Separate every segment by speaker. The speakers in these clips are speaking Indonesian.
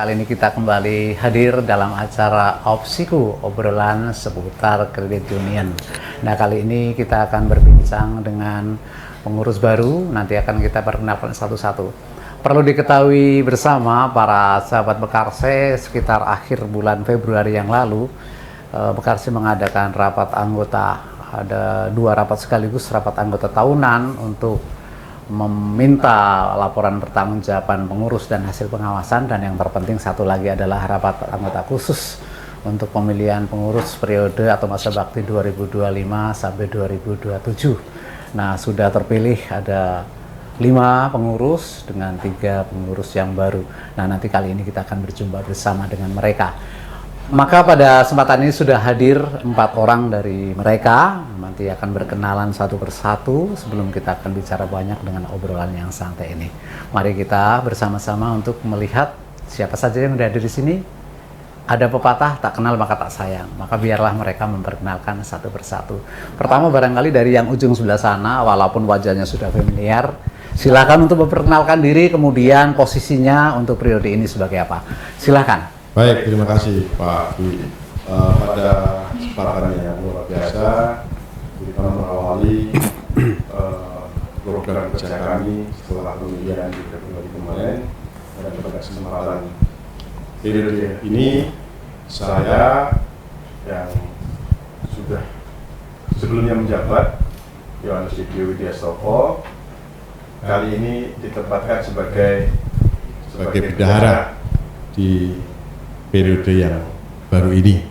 Speaker 1: kali ini kita kembali hadir dalam acara Opsiku, obrolan seputar kredit union. Nah, kali ini kita akan berbincang dengan pengurus baru, nanti akan kita perkenalkan satu-satu. Perlu diketahui bersama para sahabat Bekarse, sekitar akhir bulan Februari yang lalu, Bekarse mengadakan rapat anggota. Ada 2 rapat sekaligus, rapat anggota tahunan untuk meminta laporan pertanggungjawaban pengurus dan hasil pengawasan, dan yang terpenting satu lagi adalah rapat anggota khusus untuk pemilihan pengurus periode atau masa bakti 2025 sampai 2027. Nah, sudah terpilih ada 5 pengurus dengan 3 pengurus yang baru. Nah, nanti kali ini kita akan berjumpa bersama dengan mereka. Maka pada kesempatan ini sudah hadir 4 orang dari mereka. Nanti akan berkenalan satu persatu sebelum kita akan bicara banyak dengan obrolan yang santai ini. Mari kita bersama-sama untuk melihat siapa saja yang sudah hadir di sini. Ada pepatah, tak kenal maka tak sayang. Maka biarlah mereka memperkenalkan satu persatu. Pertama barangkali dari yang ujung sebelah sana, walaupun wajahnya sudah familiar. Silakan untuk memperkenalkan diri, kemudian posisinya untuk periode ini sebagai apa. Silakan.
Speaker 2: Baik, terima kasih Pak Dwi. Pada kesempatan yang luar biasa, kita mengawali program kerja kami setelah pemilihan di Februari kemarin. Dan pada kesempatan periode ini, saya yang sudah sebelumnya menjabat, Yohanes Dibio Widiastoko, kali ini ditempatkan sebagai bendahara di periode yang baru ini.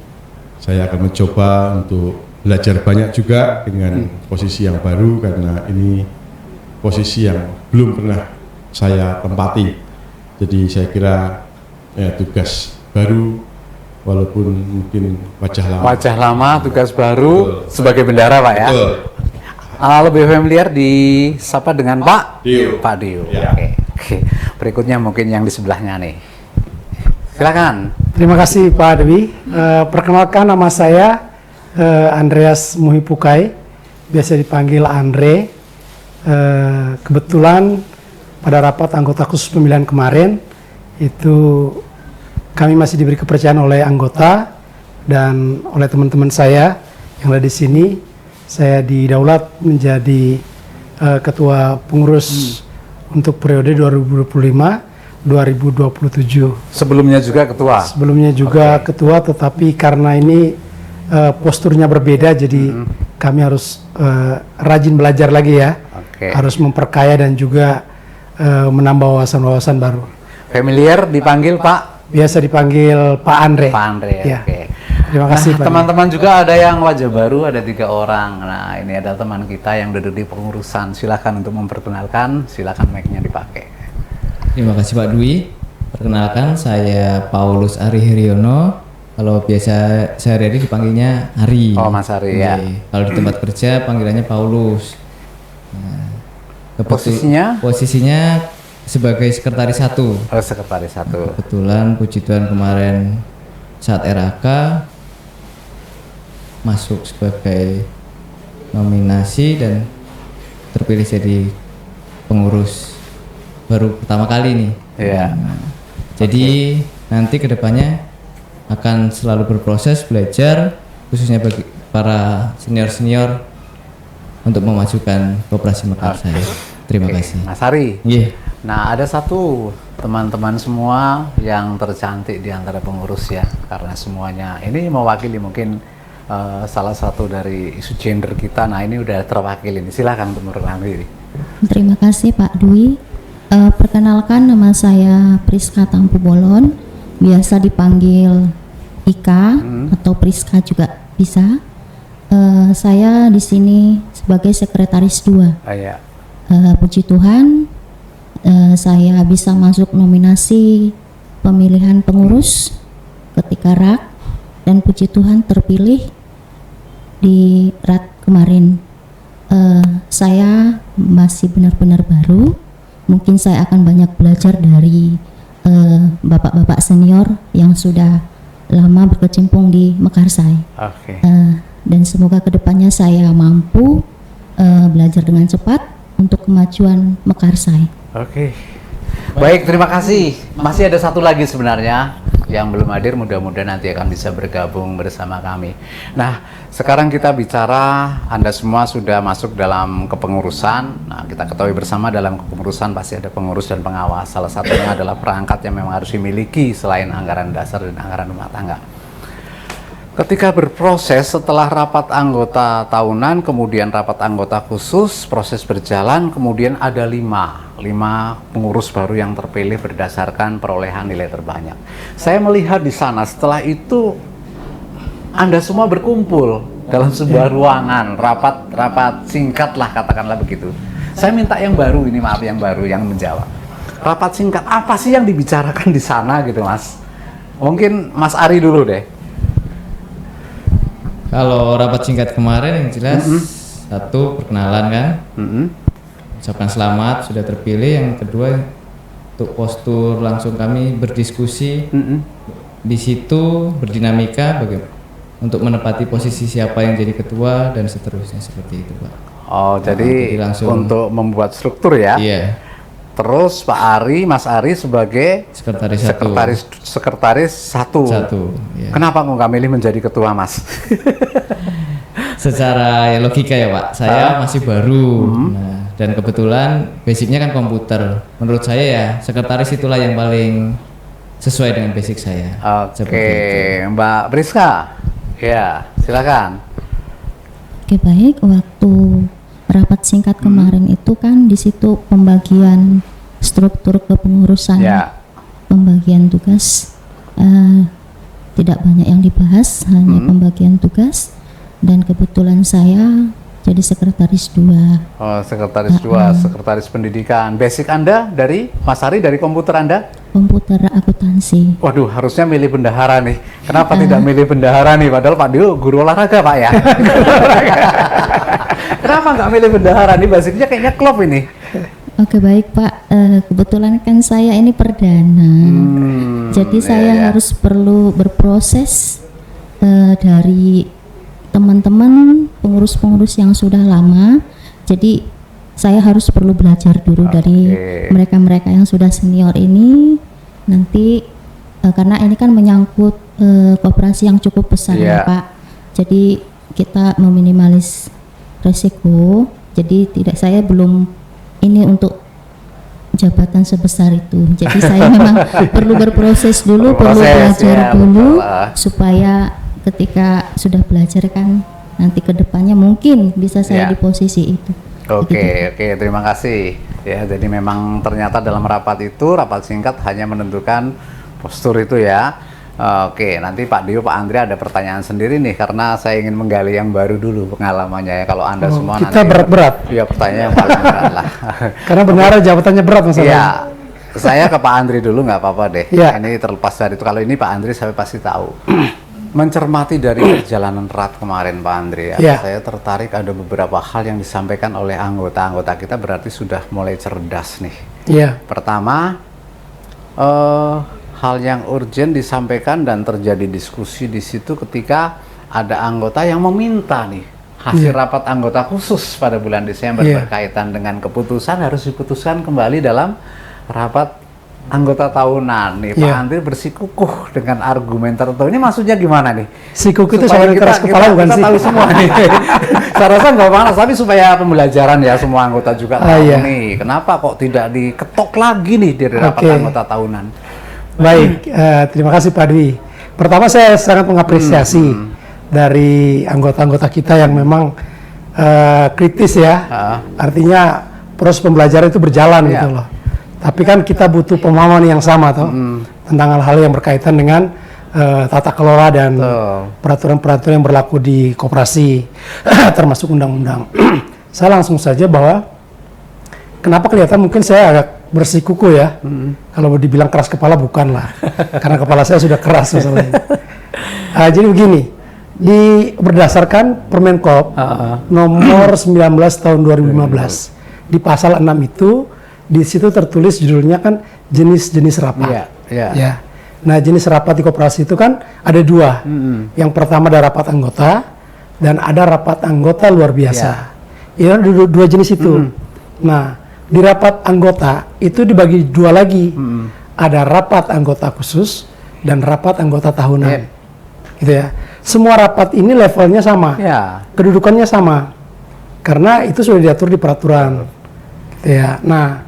Speaker 2: Saya akan mencoba untuk belajar banyak juga dengan posisi yang baru, karena ini posisi yang belum pernah saya tempati. Jadi saya kira tugas baru, walaupun mungkin wajah lama.
Speaker 1: Wajah lama, tugas baru. Betul. Sebagai bendahara, Pak ya.
Speaker 2: Betul.
Speaker 1: Lebih familiar disapa dengan Pak
Speaker 2: Dio.
Speaker 1: Pak Dio.
Speaker 2: Ya.
Speaker 1: Oke. Berikutnya mungkin yang di sebelahnya nih. Silakan.
Speaker 3: Terima kasih Pak Dewi. Perkenalkan, nama saya Andreas Muhipukai, biasa dipanggil Andre. Kebetulan pada rapat anggota khusus pemilihan kemarin itu kami masih diberi kepercayaan oleh anggota dan oleh teman-teman saya yang ada di sini. Saya didaulat menjadi ketua pengurus untuk periode 2025-2027.
Speaker 1: Sebelumnya juga ketua? Sebelumnya juga
Speaker 3: ketua, tetapi karena ini posturnya berbeda, jadi kami harus rajin belajar lagi ya. Harus memperkaya dan juga menambah wawasan-wawasan baru.
Speaker 1: Familiar dipanggil Pak?
Speaker 3: Biasa dipanggil Pak Andre.
Speaker 1: Pak Andre,
Speaker 3: ya.
Speaker 1: Oke.
Speaker 3: Terima kasih Pak.
Speaker 1: Teman-teman juga ada yang wajah baru, ada 3 orang. Nah, ini ada teman kita yang duduk di pengurusan. Silakan untuk memperkenalkan, silakan mic-nya dipakai.
Speaker 4: Terima kasih Pak Dwi. Perkenalkan, saya Paulus Ari Hiryono. Kalau biasa sehari-hari dipanggilnya Ari.
Speaker 1: Oh, Mas Ari ya.
Speaker 4: Kalau di tempat kerja panggilannya Paulus. Nah, posisinya sebagai sekretaris 1.
Speaker 1: Oh, sekretaris 1.
Speaker 4: Kebetulan puji Tuhan kemarin saat RAK masuk sebagai nominasi dan terpilih jadi pengurus baru pertama kali nih.
Speaker 1: Iya.
Speaker 4: Nah, jadi nanti kedepannya akan selalu berproses belajar, khususnya bagi para senior-senior untuk memajukan Koperasi Mekarsai. Terima kasih.
Speaker 1: Mas Ari.
Speaker 4: Yeah.
Speaker 1: Nah, ada satu teman-teman semua yang tercantik di antara pengurus ya, karena semuanya ini mewakili mungkin salah satu dari isu gender kita. Nah, ini udah terwakili nih. Silakan untuk memperkenalkan diri.
Speaker 5: Terima kasih Pak Dwi. Perkenalkan, nama saya Priska Tampu Bolon, biasa dipanggil Ika atau Priska juga bisa. Saya di sini sebagai sekretaris 2.
Speaker 1: Iya.
Speaker 5: Puji Tuhan, saya bisa masuk nominasi pemilihan pengurus ketika RAK, dan puji Tuhan terpilih di RAK kemarin. Saya masih benar-benar baru. Mungkin saya akan banyak belajar dari bapak-bapak senior yang sudah lama berkecimpung di Mekarsai. Dan semoga kedepannya saya mampu belajar dengan cepat untuk kemajuan Mekarsai.
Speaker 1: Oke. Baik, terima kasih. Masih ada satu lagi sebenarnya yang belum hadir, mudah-mudahan nanti akan bisa bergabung bersama kami. Nah, sekarang kita bicara, Anda semua sudah masuk dalam kepengurusan. Nah, kita ketahui bersama dalam kepengurusan pasti ada pengurus dan pengawas. Salah satunya adalah perangkat yang memang harus dimiliki selain anggaran dasar dan anggaran rumah tangga. Ketika berproses setelah rapat anggota tahunan, kemudian rapat anggota khusus, proses berjalan, kemudian ada lima pengurus baru yang terpilih berdasarkan perolehan nilai terbanyak. Saya melihat di sana setelah itu Anda semua berkumpul dalam sebuah ruangan, rapat singkat lah katakanlah begitu. Saya minta yang baru ini, maaf yang baru yang menjawab. Rapat singkat apa sih yang dibicarakan di sana gitu Mas? Mungkin Mas Ari dulu deh.
Speaker 4: Kalau rapat singkat kemarin yang jelas satu perkenalan kan, ucapan selamat sudah terpilih. Yang kedua untuk postur langsung kami berdiskusi di situ berdinamika untuk menepati posisi siapa yang jadi ketua dan seterusnya seperti itu Pak.
Speaker 1: Oh jadi langsung untuk membuat struktur ya?
Speaker 4: Iya.
Speaker 1: Terus Mas Ari sebagai sekretaris satu.
Speaker 4: Ya.
Speaker 1: Kenapa nggak milih menjadi ketua Mas?
Speaker 4: Secara logika ya Pak, saya masih baru. Nah, dan kebetulan basicnya kan komputer. Menurut saya ya sekretaris itulah yang paling sesuai dengan basic saya.
Speaker 1: Oke, Mbak Priska, ya silakan.
Speaker 5: Oke baik, waktu rapat singkat kemarin itu kan di situ pembagian struktur kepengurusan, pembagian tugas, tidak banyak yang dibahas, hanya pembagian tugas, dan kebetulan saya jadi sekretaris 2.
Speaker 1: Oh, sekretaris 2, sekretaris pendidikan. Basic Anda dari Mas Ari, dari komputer Anda?
Speaker 5: Komputer akuntansi.
Speaker 1: Waduh, harusnya milih bendahara nih. Kenapa tidak milih bendahara nih? Padahal Pak Dio guru olahraga Pak ya. Kenapa nggak milih bendahara nih? Basicnya kayaknya klop ini.
Speaker 5: Oke baik Pak, kebetulan kan saya ini perdana, jadi saya harus perlu berproses dari teman-teman pengurus-pengurus yang sudah lama. Jadi saya harus perlu belajar dulu dari mereka-mereka yang sudah senior ini. Nanti karena ini kan menyangkut koperasi yang cukup besar ya Pak. Jadi kita meminimalis resiko. Jadi saya belum ini untuk jabatan sebesar itu. Jadi saya memang perlu berproses dulu, perlu belajar dulu supaya ketika sudah belajar kan nanti kedepannya mungkin bisa saya di posisi itu.
Speaker 1: Oke, terima kasih. Ya, jadi memang ternyata dalam rapat itu, rapat singkat hanya menentukan postur itu ya. Oke, nanti Pak Dio, Pak Andri ada pertanyaan sendiri nih karena saya ingin menggali yang baru dulu pengalamannya ya. Kalau Anda semua
Speaker 3: kita
Speaker 1: nanti
Speaker 3: berat-berat.
Speaker 1: Iya, pertanyaan yang paling berat lah.
Speaker 3: Karena benar jabatannya berat masalahnya.
Speaker 1: Iya. Saya ke Pak Andri dulu nggak apa-apa deh.
Speaker 3: Ya.
Speaker 1: Ini terlepas dari itu. Kalau ini Pak Andri saya pasti tahu. Mencermati dari perjalanan RAT kemarin Pak Andri ya, saya tertarik ada beberapa hal yang disampaikan oleh anggota-anggota kita berarti sudah mulai cerdas nih. Iya. Pertama, hal yang urgent disampaikan dan terjadi diskusi di situ ketika ada anggota yang meminta nih hasil rapat anggota khusus pada bulan Desember berkaitan dengan keputusan harus diputuskan kembali dalam rapat anggota tahunan nih. Pak Andri bersikukuh dengan argumen tertentu. Ini maksudnya gimana nih?
Speaker 3: Sikukuh itu soal keras kepala bukan sih?
Speaker 1: Kita tahu semua nih. Saya rasa nggak panas, tapi supaya pembelajaran ya semua anggota juga tahu nih. Kenapa kok tidak diketok lagi nih dari rapat anggota tahunan?
Speaker 3: Baik, terima kasih Pak Dwi. Pertama saya sangat mengapresiasi dari anggota-anggota kita yang memang kritis ya. Artinya proses pembelajaran itu berjalan gitu loh. Tapi kan kita butuh pemahaman yang sama toh tentang hal-hal yang berkaitan dengan tata kelola dan peraturan-peraturan yang berlaku di koperasi termasuk undang-undang. Saya langsung saja bahwa kenapa kelihatan mungkin saya agak bersikukuh ya. Kalau dibilang keras kepala bukan lah. Karena kepala saya sudah keras masalahnya. Jadi begini, berdasarkan Permenkop nomor 19 tahun 2015 di pasal 6 itu di situ tertulis judulnya kan jenis-jenis rapat. Ya. Nah jenis rapat di koperasi itu kan ada dua. Yang pertama ada rapat anggota dan ada rapat anggota luar biasa. Itu dua jenis itu. Nah di rapat anggota itu dibagi dua lagi. Ada rapat anggota khusus dan rapat anggota tahunan.
Speaker 1: Yep.
Speaker 3: Gitu ya. Semua rapat ini levelnya sama.
Speaker 1: Ya.
Speaker 3: Kedudukannya sama. Karena itu sudah diatur di peraturan. Gitu ya. Nah,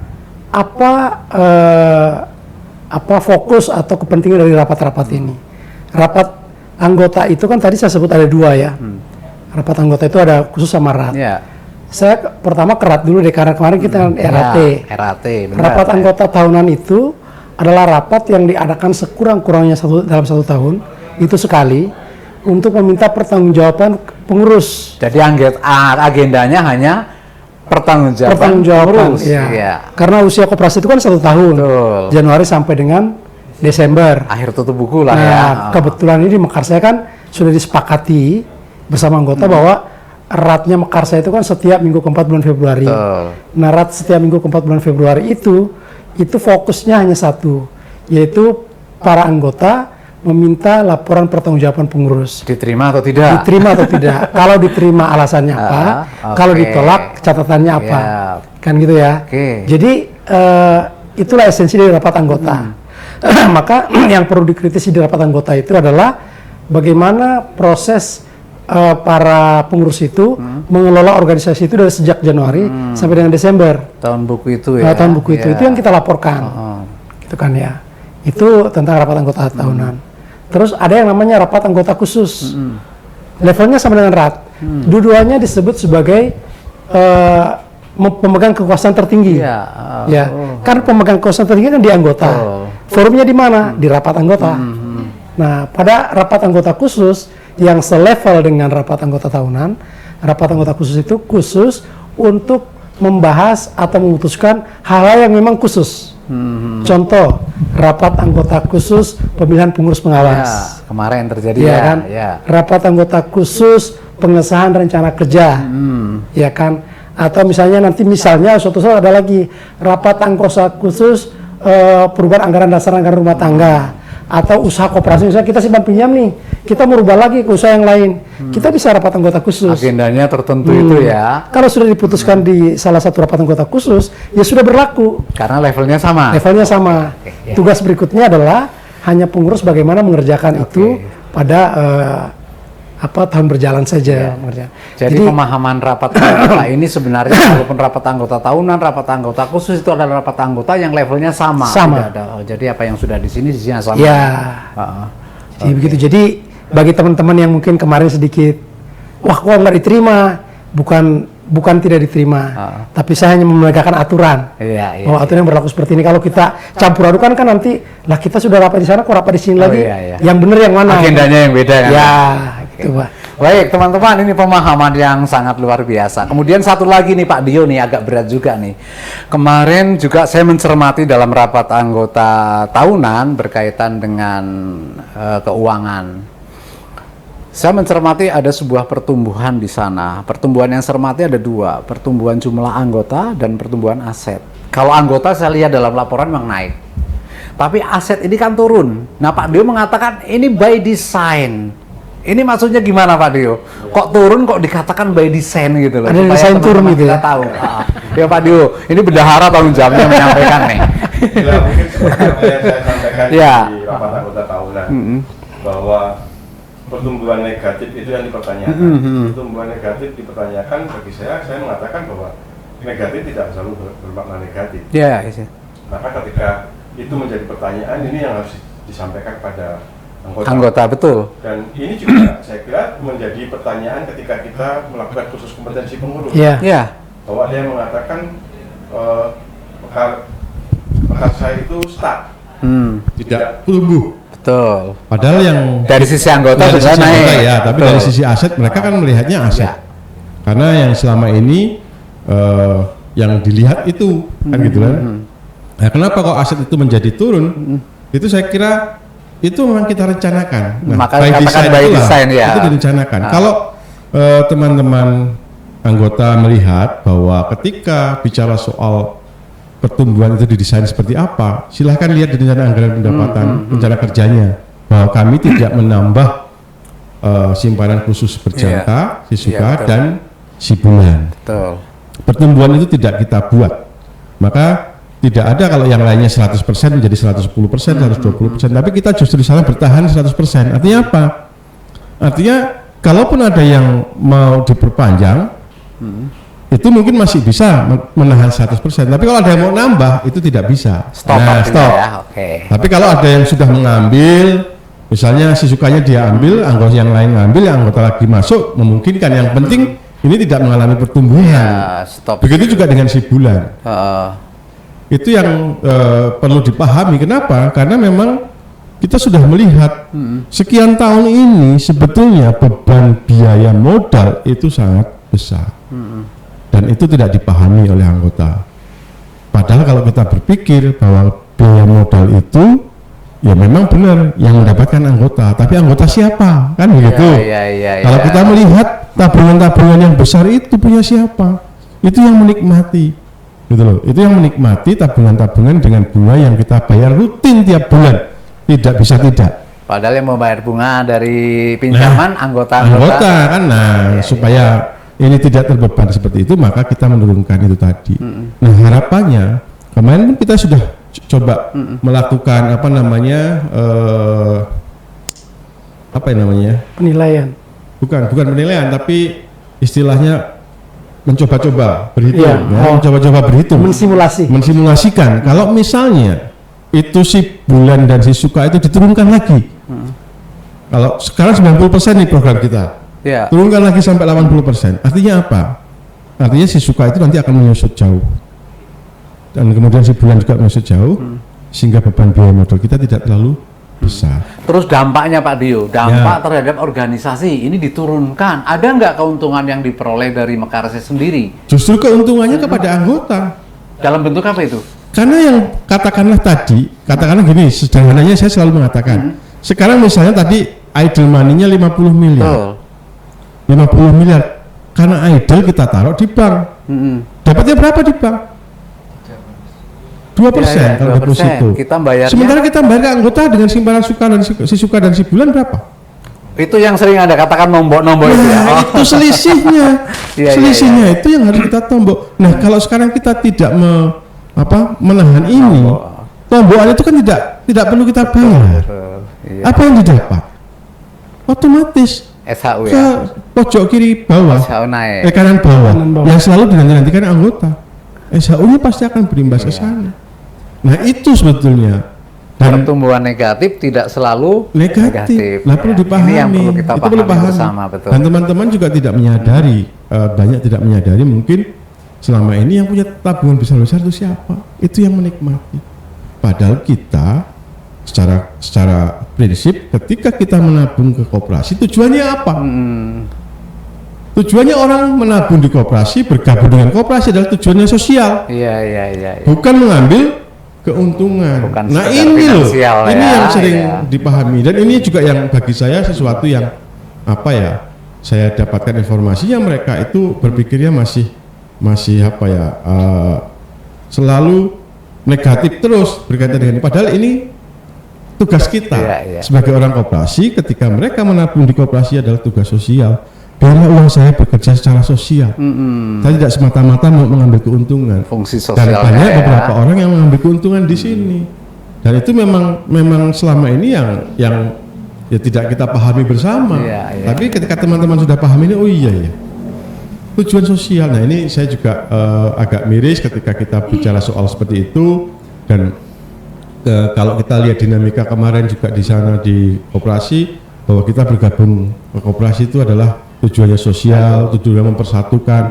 Speaker 3: apa fokus atau kepentingan dari rapat-rapat ini? Rapat anggota itu kan tadi saya sebut ada dua ya. Rapat anggota itu ada khusus sama rat.
Speaker 1: Ya.
Speaker 3: Saya pertama ke rat dulu deh, karena kemarin kita RAT.
Speaker 1: Ya, RAT, benar.
Speaker 3: Rapat anggota tahunan itu adalah rapat yang diadakan sekurang-kurangnya dalam 1 tahun, itu sekali, untuk meminta pertanggungjawaban pengurus.
Speaker 1: Jadi agendanya hanya pertanggungjawaban pengurus.
Speaker 3: Ya.
Speaker 1: Iya.
Speaker 3: Karena usia koperasi itu kan 1 tahun,
Speaker 1: Betul.
Speaker 3: Januari sampai dengan Desember.
Speaker 1: Akhir tutup buku lah
Speaker 3: Nah,
Speaker 1: ya.
Speaker 3: kebetulan ini di Mekarsaya kan sudah disepakati bersama anggota bahwa ratnya Mekarsaya itu kan setiap minggu keempat bulan Februari.
Speaker 1: Betul.
Speaker 3: Nah, rat setiap minggu keempat bulan Februari itu fokusnya hanya satu, yaitu para anggota meminta laporan pertanggungjawaban pengurus.
Speaker 1: Diterima atau tidak?
Speaker 3: Diterima atau tidak? Kalau diterima alasannya apa?
Speaker 1: Oke.
Speaker 3: Kalau ditolak catatannya apa?
Speaker 1: Ya.
Speaker 3: Kan gitu ya.
Speaker 1: Oke.
Speaker 3: Jadi itulah esensi dari rapat anggota. Maka yang perlu dikritisi di rapat anggota itu adalah bagaimana proses para pengurus itu mengelola organisasi itu dari sejak Januari sampai dengan Desember.
Speaker 1: Tahun buku itu ya.
Speaker 3: Tahun buku itu
Speaker 1: Ya.
Speaker 3: itu yang kita laporkan. Gitu kan ya. Itu tentang rapat anggota tahunan. Terus ada yang namanya rapat anggota khusus. Levelnya sama dengan rat. Dua-duanya disebut sebagai pemegang kekuasaan tertinggi.
Speaker 1: Iya.
Speaker 3: Ya, kan pemegang kekuasaan tertinggi kan di anggota. Forumnya di mana? Di rapat anggota. Nah, pada rapat anggota khusus yang selevel dengan rapat anggota tahunan, rapat anggota khusus itu khusus untuk membahas atau memutuskan hal-hal yang memang khusus. Contoh, rapat anggota khusus pemilihan pengurus pengawas.
Speaker 1: Ya, kemarin terjadi
Speaker 3: Ya
Speaker 1: ya.
Speaker 3: kan?
Speaker 1: Ya.
Speaker 3: Rapat anggota khusus pengesahan rencana kerja. Ya kan? Atau misalnya suatu saat ada lagi rapat anggota khusus perubahan anggaran dasar anggaran rumah tangga. Atau usaha koperasi, misalnya kita simpan pinjam nih, kita merubah lagi ke usaha yang lain, kita bisa rapat anggota khusus.
Speaker 1: Agendanya tertentu itu ya.
Speaker 3: Kalau sudah diputuskan di salah satu rapat anggota khusus, ya sudah berlaku.
Speaker 1: Karena levelnya sama.
Speaker 3: Levelnya sama.
Speaker 1: ya.
Speaker 3: Tugas berikutnya adalah hanya pengurus bagaimana mengerjakan itu pada tahun berjalan saja.
Speaker 1: Jadi pemahaman rapat anggota ini sebenarnya walaupun rapat anggota tahunan, rapat anggota khusus itu adalah rapat anggota yang levelnya sama.
Speaker 3: Sama.
Speaker 1: Tidak ada. Jadi apa yang sudah di sini sama.
Speaker 3: Ya. Jadi begitu. Jadi bagi teman-teman yang mungkin kemarin sedikit, wah kok nggak diterima, bukan tidak diterima, tapi saya hanya menegakkan aturan.
Speaker 1: Iya.
Speaker 3: Bahwa aturan yang berlaku seperti ini. Kalau kita campur adukan kan nanti, lah kita sudah rapat di sana, kok rapat di sini lagi?
Speaker 1: Iya.
Speaker 3: Yang benar yang mana?
Speaker 1: Agendanya yang beda kan?
Speaker 3: Ya, gitu Pak.
Speaker 1: Baik teman-teman, ini pemahaman yang sangat luar biasa. Kemudian satu lagi nih Pak Dio nih, agak berat juga nih. Kemarin juga saya mencermati dalam rapat anggota tahunan berkaitan dengan keuangan. Saya mencermati ada sebuah pertumbuhan di sana. Pertumbuhan yang saya cermati ada dua, pertumbuhan jumlah anggota dan pertumbuhan aset. Kalau anggota saya lihat dalam laporan memang naik, tapi aset ini kan turun. Nah Pak Dio mengatakan ini by design. Ini maksudnya gimana Pak Dio? Kok turun kok dikatakan by design gitu loh?
Speaker 3: Ada desain turun gitu ya?
Speaker 1: Kita tahu. Ya Pak Dio, ini bendahara tanggung jawabnya menyampaikan nih.
Speaker 2: Ya, mungkin seperti apa yang saya sampaikan
Speaker 1: Ya.
Speaker 2: di rapat anggota tahunan, bahwa pertumbuhan negatif itu yang dipertanyakan. Pertumbuhan negatif dipertanyakan, bagi saya mengatakan bahwa negatif tidak selalu bermakna negatif.
Speaker 1: Ya,
Speaker 2: Maka ketika itu menjadi pertanyaan, ini yang harus disampaikan pada
Speaker 1: anggota betul.
Speaker 2: Dan ini juga saya kira menjadi pertanyaan ketika kita melakukan khusus kompetensi pengurus.
Speaker 3: Iya.
Speaker 1: Ya.
Speaker 2: Bahwa ada yang mengatakan pekar saya itu stuck,
Speaker 6: tidak tumbuh.
Speaker 1: Betul.
Speaker 6: Padahal yang
Speaker 1: Dari sisi anggota
Speaker 6: dari
Speaker 1: sudah
Speaker 6: sisi
Speaker 1: naik.
Speaker 6: anggota ya, tapi
Speaker 1: Betul.
Speaker 6: dari sisi aset mereka kan melihatnya aset. Karena yang selama ini yang dilihat itu kan gitu kan. Nah, kenapa kok aset itu menjadi turun? Itu saya kira itu memang kita rencanakan. Nah,
Speaker 1: Maka katakan by
Speaker 6: itulah,
Speaker 1: design ya.
Speaker 6: itu direncanakan. Kalau teman-teman anggota melihat bahwa ketika bicara soal pertumbuhan itu didesain seperti apa, silahkan lihat di rencana anggaran pendapatan, rencana kerjanya, bahwa kami tidak menambah simpanan khusus berjangka,
Speaker 1: Iya.
Speaker 6: sisuka,
Speaker 1: Iya, betul.
Speaker 6: dan si bulan.
Speaker 1: Betul.
Speaker 6: Pertumbuhan itu tidak kita buat, Maka tidak ada kalau yang lainnya 100% menjadi 110%, 120%, tapi kita justru di sana bertahan 100%. Artinya apa? Artinya kalaupun ada yang mau diperpanjang, itu mungkin masih bisa menahan 100%. Tapi kalau ada yang mau nambah, itu tidak bisa.
Speaker 1: Stop
Speaker 6: Nah,
Speaker 1: artinya
Speaker 6: stop.
Speaker 1: ya, oke.
Speaker 6: Tapi kalau ada yang sudah mengambil, misalnya si sukanya dia ambil, anggota yang lain ngambil, yang anggota lagi masuk, memungkinkan. Yang penting ini tidak mengalami pertumbuhan.
Speaker 1: Ya, stop.
Speaker 6: Begitu juga dengan si bulan.
Speaker 1: Heeh.
Speaker 6: Itu yang perlu dipahami. Kenapa? Karena memang kita sudah melihat sekian tahun ini sebetulnya beban biaya modal itu sangat besar. Dan itu tidak dipahami oleh anggota. Padahal kalau kita berpikir bahwa biaya modal itu ya memang benar yang mendapatkan anggota, tapi anggota siapa? Kan begitu.
Speaker 1: Ya,
Speaker 6: Kalau kita melihat tabungan-tabungan yang besar itu punya siapa? Itu yang menikmati. Gitu loh. Itu yang menikmati tabungan-tabungan dengan bunga yang kita bayar rutin tiap bulan. Tidak bisa tidak.
Speaker 1: Padahal yang mau bayar bunga dari pinjaman anggota
Speaker 6: Kan, supaya ini tidak terbeban seperti itu, maka kita menurunkan itu tadi. Nah, harapannya kemarin pun kita sudah coba melakukan apa namanya
Speaker 3: Penilaian.
Speaker 6: bukan penilaian, tapi istilahnya mencoba-coba berhitung,
Speaker 3: Iya.
Speaker 6: mencoba-coba berhitung, mensimulasikan. Kalau misalnya itu si bulan dan si suka itu diturunkan lagi, kalau sekarang 90% nih program kita.
Speaker 1: Ya.
Speaker 6: Turunkan lagi sampai 80%. Artinya apa? Artinya si suka itu nanti akan menyusut jauh. Dan kemudian si bulan juga menyusut jauh, sehingga beban biaya modal kita tidak terlalu besar.
Speaker 1: Terus dampaknya Pak Dio, dampak terhadap organisasi ini diturunkan. Ada nggak keuntungan yang diperoleh dari Mekarse sendiri?
Speaker 6: Justru keuntungannya kepada anggota.
Speaker 1: Dalam bentuk apa itu?
Speaker 6: Karena yang katakanlah gini, sederhananya saya selalu mengatakan, sekarang misalnya tadi idle money-nya 50 miliar.
Speaker 1: Betul.
Speaker 6: 50 miliar. Karena idle kita taruh di bank. Dapatnya berapa di bank? 2% kalau
Speaker 1: 2%.
Speaker 6: deposito.
Speaker 1: Kita bayarnya.
Speaker 6: Sementara kita bayar ke anggota dengan simpanan suka dan si suka dan si bulan berapa?
Speaker 1: Itu yang sering Anda katakan nombok-nombok itu ya.
Speaker 6: Nah, itu selisihnya.
Speaker 1: Iya,
Speaker 6: Selisihnya
Speaker 1: iya.
Speaker 6: itu yang harus kita tombok. Nah, kalau sekarang kita tidak menahan ini, tombokan itu kan tidak perlu kita bayar.
Speaker 1: Iya.
Speaker 6: Apa yang didapat? Otomatis
Speaker 1: SHU
Speaker 6: ke
Speaker 1: ya.
Speaker 6: pojok kiri bawah,
Speaker 1: SHU naik.
Speaker 6: kanan bawah,
Speaker 3: Kanan bawah.
Speaker 6: yang selalu dinanti-nantikan anggota. SHU-nya pasti akan berimbas ke sana. Nah, itu sebetulnya. Dan
Speaker 1: Pertumbuhan negatif tidak selalu
Speaker 6: negatif. Lah perlu
Speaker 1: Ya,
Speaker 6: dipahami.
Speaker 1: Ini yang perlu kita
Speaker 6: Itu perlu
Speaker 1: pahami bersama, betul.
Speaker 6: Dan teman-teman juga tidak menyadari, banyak tidak menyadari mungkin selama ini yang punya tabungan besar-besar itu siapa? Itu yang menikmati. Padahal kita secara prinsip ketika kita menabung ke koperasi tujuannya apa? Tujuannya orang menabung di koperasi, bergabung dengan koperasi adalah tujuannya sosial.
Speaker 1: Iya.
Speaker 6: Bukan mengambil keuntungan.
Speaker 1: Bukan
Speaker 6: Nah,
Speaker 1: sekedar
Speaker 6: ini loh,
Speaker 1: finansial
Speaker 6: ini
Speaker 1: ya,
Speaker 6: yang sering
Speaker 1: ya.
Speaker 6: dipahami, dan ini juga yang bagi saya sesuatu yang saya dapatkan informasinya mereka itu berpikirnya masih selalu negatif terus berkaitan dengan ini. Padahal ini tugas kita
Speaker 1: Iya.
Speaker 6: sebagai orang koperasi. Ketika mereka menabung di koperasi adalah tugas sosial. Biarlah uang saya bekerja secara sosial. Saya tidak semata-mata mau mengambil keuntungan.
Speaker 1: Fungsi
Speaker 6: Dan
Speaker 1: sosialnya
Speaker 6: banyak
Speaker 1: ya.
Speaker 6: beberapa orang yang mengambil keuntungan di sini. Dan itu memang selama ini yang ya tidak kita pahami bersama.
Speaker 1: Iya.
Speaker 6: Tapi ketika teman-teman sudah paham ini, oh iya. Tujuan sosial. Nah, ini saya juga agak miris ketika kita bicara soal seperti itu. Dan kalau kita lihat dinamika kemarin juga di sana di koperasi, bahwa kita bergabung ke koperasi itu adalah tujuannya sosial, tujuannya mempersatukan.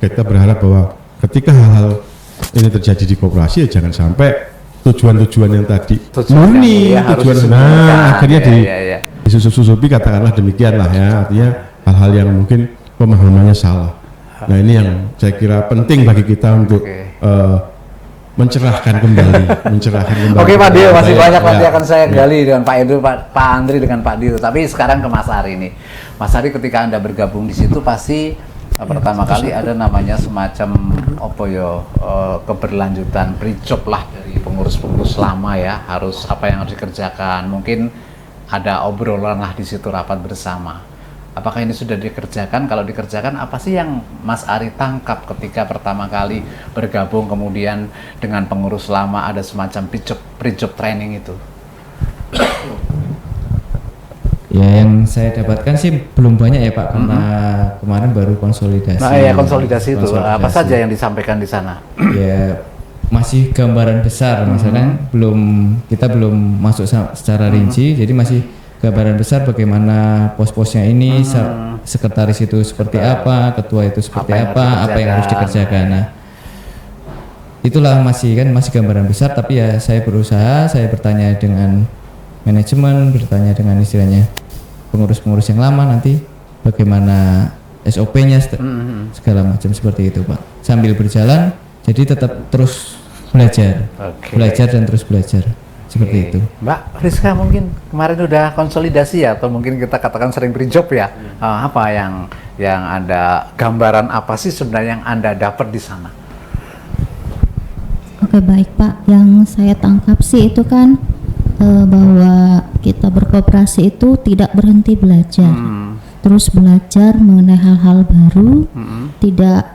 Speaker 6: Kita berharap bahwa ketika hal-hal ini terjadi di koperasi, ya jangan sampai tujuan-tujuan yang tadi murni,
Speaker 1: ya, harus
Speaker 6: tujuan
Speaker 1: disempurnakan.
Speaker 6: akhirnya
Speaker 1: Iya.
Speaker 6: disusup-susupi, katakanlah demikian lah ya. Artinya hal-hal yang mungkin pemahamannya salah. Nah, ini yang saya kira penting bagi kita untuk mencerahkan kembali.
Speaker 1: Oke Pak Dio, masih banyak nanti
Speaker 6: ya.
Speaker 1: akan saya gali dengan Pak Edo, Pak Andri dengan Pak Dio. Tapi sekarang ke Mas Ari ini. Mas Ari, ketika Anda bergabung di situ pasti pertama kali ada namanya semacam keberlanjutan pre-job lah dari pengurus-pengurus lama ya. Harus apa yang harus dikerjakan. Mungkin ada obrolan lah di situ, rapat bersama. Apakah ini sudah dikerjakan? Kalau dikerjakan, apa sih yang Mas Ari tangkap ketika pertama kali bergabung, kemudian dengan pengurus lama ada semacam pre-job training itu?
Speaker 4: Ya, yang saya dapatkan sih belum banyak ya Pak, karena kemarin baru konsolidasi.
Speaker 1: Nah ya, konsolidasi itu apa saja yang disampaikan di sana?
Speaker 4: Ya masih gambaran besar, misalkan kita belum masuk secara rinci, jadi masih gambaran besar bagaimana pos-posnya ini, sekretaris itu seperti apa, ketua itu seperti apa yang harus dikerjakan. Nah, itulah masih gambaran besar, tapi ya saya berusaha, saya bertanya dengan manajemen, bertanya dengan istilahnya pengurus-pengurus yang lama nanti bagaimana SOP-nya segala macam seperti itu Pak. Sambil berjalan, jadi tetap terus belajar, belajar dan terus belajar seperti itu.
Speaker 1: Mbak Friska mungkin kemarin udah konsolidasi ya, atau mungkin kita katakan sering pre-job ya. Apa yang Anda gambaran apa sih sebenarnya yang Anda dapat di sana?
Speaker 5: Oke, baik Pak, yang saya tangkap sih itu kan bahwa kita berkooperasi itu tidak berhenti belajar, terus belajar mengenai hal-hal baru, tidak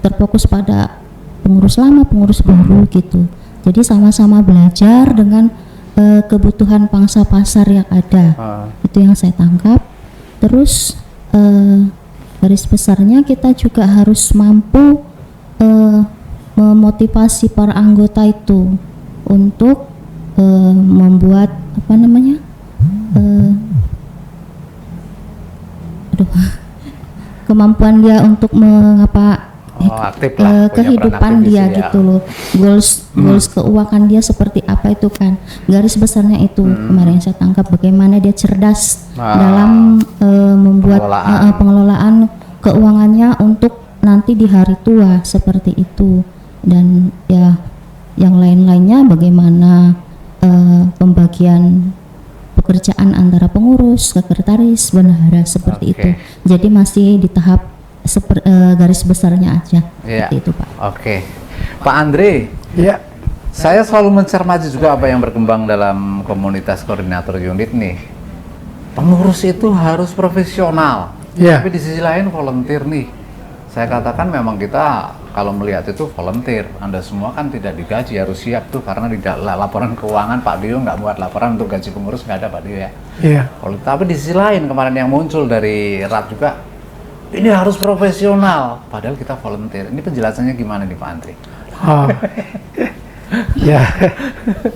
Speaker 5: terfokus pada pengurus lama, pengurus baru gitu. Jadi sama-sama belajar dengan kebutuhan pangsa pasar yang ada. Itu yang saya tangkap. Terus garis besarnya kita juga harus mampu memotivasi para anggota itu untuk membuat kemampuan dia untuk
Speaker 1: aktif lah,
Speaker 5: kehidupan dia gitu loh, goals keuangan dia seperti apa itu kan, garis besarnya itu kemarin saya tangkap bagaimana dia cerdas dalam membuat pengelolaan keuangannya untuk nanti di hari tua seperti itu. Dan ya yang lain-lainnya bagaimana pembagian pekerjaan antara pengurus, sekretaris, bendahara seperti itu. Jadi masih di tahap garis besarnya aja seperti itu Pak.
Speaker 1: Pak Andre, saya selalu mencermati juga apa yang berkembang dalam komunitas koordinator unit nih. Pengurus itu harus profesional, tapi di sisi lain volunteer nih. Saya katakan memang kita kalau melihat itu volunteer, Anda semua kan tidak digaji, harus siap tuh karena di laporan keuangan Pak Dio nggak buat laporan untuk gaji pengurus, nggak ada Pak Dio ya. Tapi di sisi lain kemarin yang muncul dari RAT juga, ini harus profesional, padahal kita volunteer. Ini penjelasannya gimana nih Pak Andri?
Speaker 3: Ya,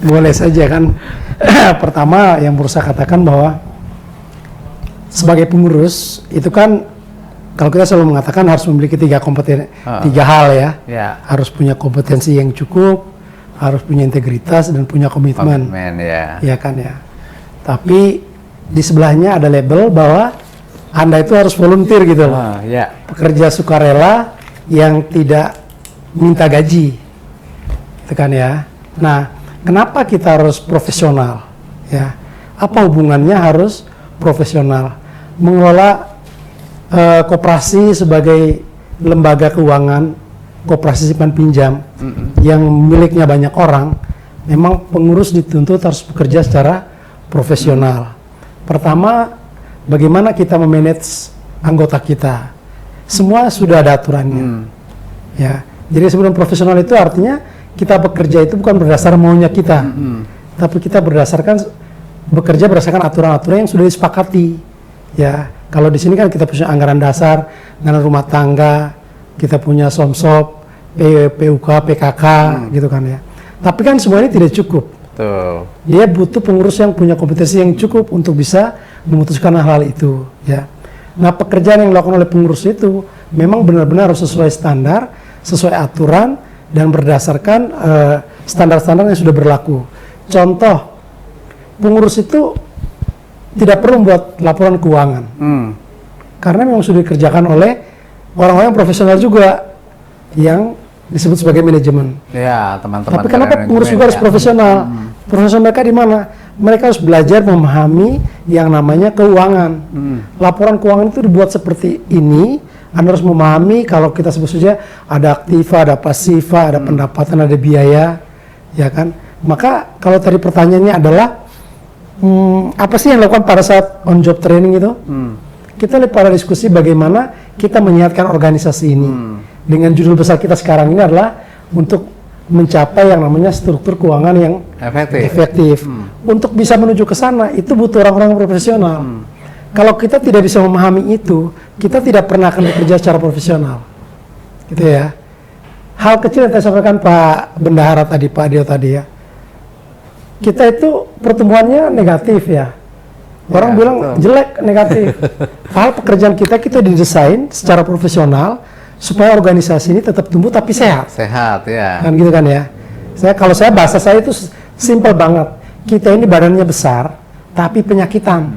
Speaker 3: boleh saja kan. Pertama yang perlu saya katakan bahwa sebagai pengurus itu kan, kalau kita selalu mengatakan harus memiliki tiga hal ya. Harus punya kompetensi yang cukup, harus punya integritas dan punya komitmen. Ya kan ya. Tapi di sebelahnya ada label bahwa Anda itu harus volunteer gitu loh. Pekerja sukarela yang tidak minta gaji. Itu kan ya. Nah, kenapa kita harus profesional? Ya. Apa hubungannya harus profesional? Mengelola koperasi sebagai lembaga keuangan, koperasi simpan pinjam yang miliknya banyak orang, memang pengurus dituntut harus bekerja secara profesional. Pertama, bagaimana kita memanage anggota kita. Semua sudah ada aturannya. Ya, jadi sebelum profesional itu artinya kita bekerja itu bukan berdasar maunya kita, tapi kita bekerja berdasarkan aturan-aturan yang sudah disepakati. Ya, kalau di sini kan kita punya anggaran dasar, anggaran rumah tangga, kita punya SOMSOP, PUK, PKK, gitu kan ya. Tapi kan semua ini tidak cukup. Dia butuh pengurus yang punya kompetensi yang cukup untuk bisa memutuskan hal-hal itu. Ya. Nah, pekerjaan yang dilakukan oleh pengurus itu memang benar-benar harus sesuai standar, sesuai aturan, dan berdasarkan standar-standar yang sudah berlaku. Contoh, pengurus itu tidak perlu membuat laporan keuangan, karena memang sudah dikerjakan oleh orang-orang yang profesional juga, yang disebut sebagai manajemen.
Speaker 1: Ya, teman-teman.
Speaker 3: Tapi kenapa pengurus juga harus profesional? Profesional mereka di mana? Mereka harus belajar memahami yang namanya keuangan. Laporan keuangan itu dibuat seperti ini. Anda harus memahami kalau kita sebut saja ada aktiva, ada pasiva, ada pendapatan, ada biaya, ya kan? Maka kalau tadi pertanyaannya adalah apa sih yang dilakukan pada saat on job training itu? Kita pada diskusi bagaimana kita menyehatkan organisasi ini. Dengan judul besar kita sekarang ini adalah untuk mencapai yang namanya struktur keuangan yang efektif. Untuk bisa menuju ke sana itu butuh orang-orang profesional. Kalau kita tidak bisa memahami itu, kita tidak pernah akan bekerja secara profesional. Gitu ya. Hal kecil yang saya sampaikan Pak Bendahara tadi, Pak Dio tadi ya. Kita itu pertumbuhannya negatif ya. Orang bilang betul. Jelek, negatif. Hal pekerjaan kita didesain secara profesional supaya organisasi ini tetap tumbuh tapi sehat.
Speaker 1: Sehat ya.
Speaker 3: Kan gitu kan ya. Kalau saya bahasa saya itu simpel banget. Kita ini badannya besar tapi penyakitan.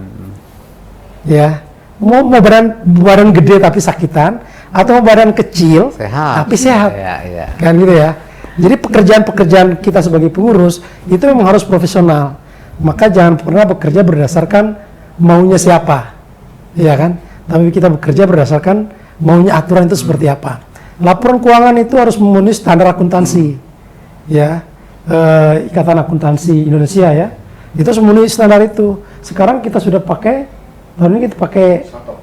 Speaker 3: Ya. Mau badan gede tapi sakitan atau mau badan kecil tapi sehat.
Speaker 1: Ya.
Speaker 3: Kan gitu ya. Jadi pekerjaan-pekerjaan kita sebagai pengurus itu memang harus profesional. Maka jangan pernah bekerja berdasarkan maunya siapa, ya kan? Tapi kita bekerja berdasarkan maunya aturan itu seperti apa. Laporan keuangan itu harus memenuhi standar akuntansi, ya, Ikatan Akuntansi Indonesia ya. Itu harus memenuhi standar itu. Sekarang kita sudah pakai, tahun ini kita pakai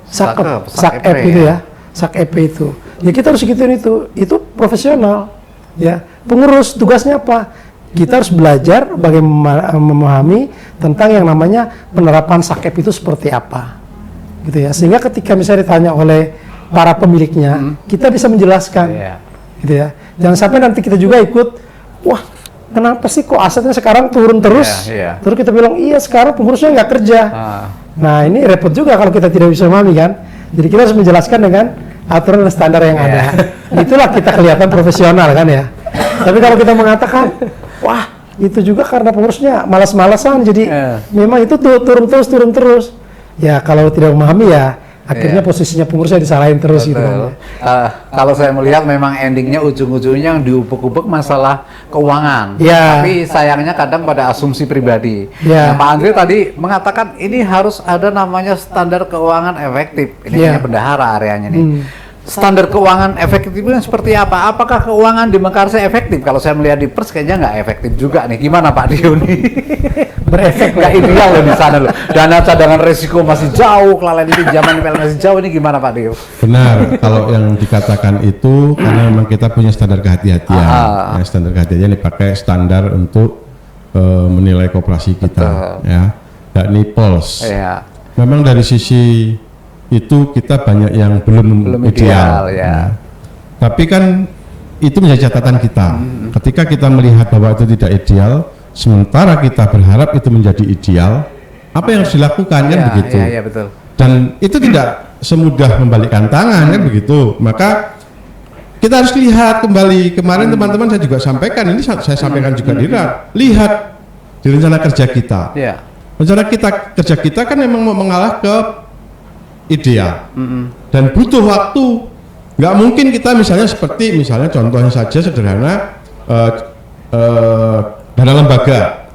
Speaker 3: SAK-EP itu ya, SAK-EP itu. Ya kita harus gituin itu profesional, ya. Pengurus tugasnya apa? Kita harus belajar bagaimana memahami tentang yang namanya penerapan SAK-EP itu seperti apa, gitu ya. Sehingga ketika misalnya ditanya oleh para pemiliknya, kita bisa menjelaskan, gitu ya. Jangan sampai nanti kita juga ikut, wah, kenapa sih kok asetnya sekarang turun terus? Terus kita bilang, iya sekarang pengurusnya nggak kerja. Nah ini repot juga kalau kita tidak bisa memahami kan. Jadi kita harus menjelaskan dengan aturan dan standar yang ada. Itulah kita kelihatan profesional kan ya. Tapi kalau kita mengatakan, wah itu juga karena pengurusnya malas-malasan, jadi memang itu turun terus. Ya kalau tidak memahami ya akhirnya posisinya pengurusnya disalahin terus. Betul. Gitu kan.
Speaker 1: Kalau saya melihat memang endingnya ujung-ujungnya yang diubek-ubek masalah keuangan. Tapi sayangnya kadang pada asumsi pribadi. Nah, Pak Andre tadi mengatakan ini harus ada namanya standar keuangan efektif. Ini hanya bendahara areanya nih. Standar keuangan efektif itu seperti apa? Apakah keuangan di Mekarsai efektif? Kalau saya melihat di Pers kayaknya nggak efektif juga nih. Gimana Pak Dio nih? Berefek nggak ideal loh di sana loh. Dana cadangan resiko masih jauh, kelalaian pinjaman masih jauh. Ini gimana Pak Dio?
Speaker 6: Benar, kalau yang dikatakan itu karena memang kita punya standar kehati-hatian. Ya, standar kehati-hatian dipakai standar untuk menilai koperasi kita, ya, yakni POLS. Memang dari sisi itu kita banyak yang belum ideal ya. Nah, tapi kan itu menjadi catatan kita. Ketika kita melihat bahwa itu tidak ideal, sementara kita berharap itu menjadi ideal, apa yang harus dilakukan kan begitu.
Speaker 1: Betul.
Speaker 6: Dan itu tidak semudah membalikkan tangan kan begitu. Maka kita harus lihat kembali. Kemarin teman-teman saya juga sampaikan, ini saya sampaikan juga lihat di rencana kerja kita. Rencana kerja kita kan memang mau mengalah ke ideal dan butuh waktu. Nggak mungkin kita misalnya contohnya saja sederhana dana lembaga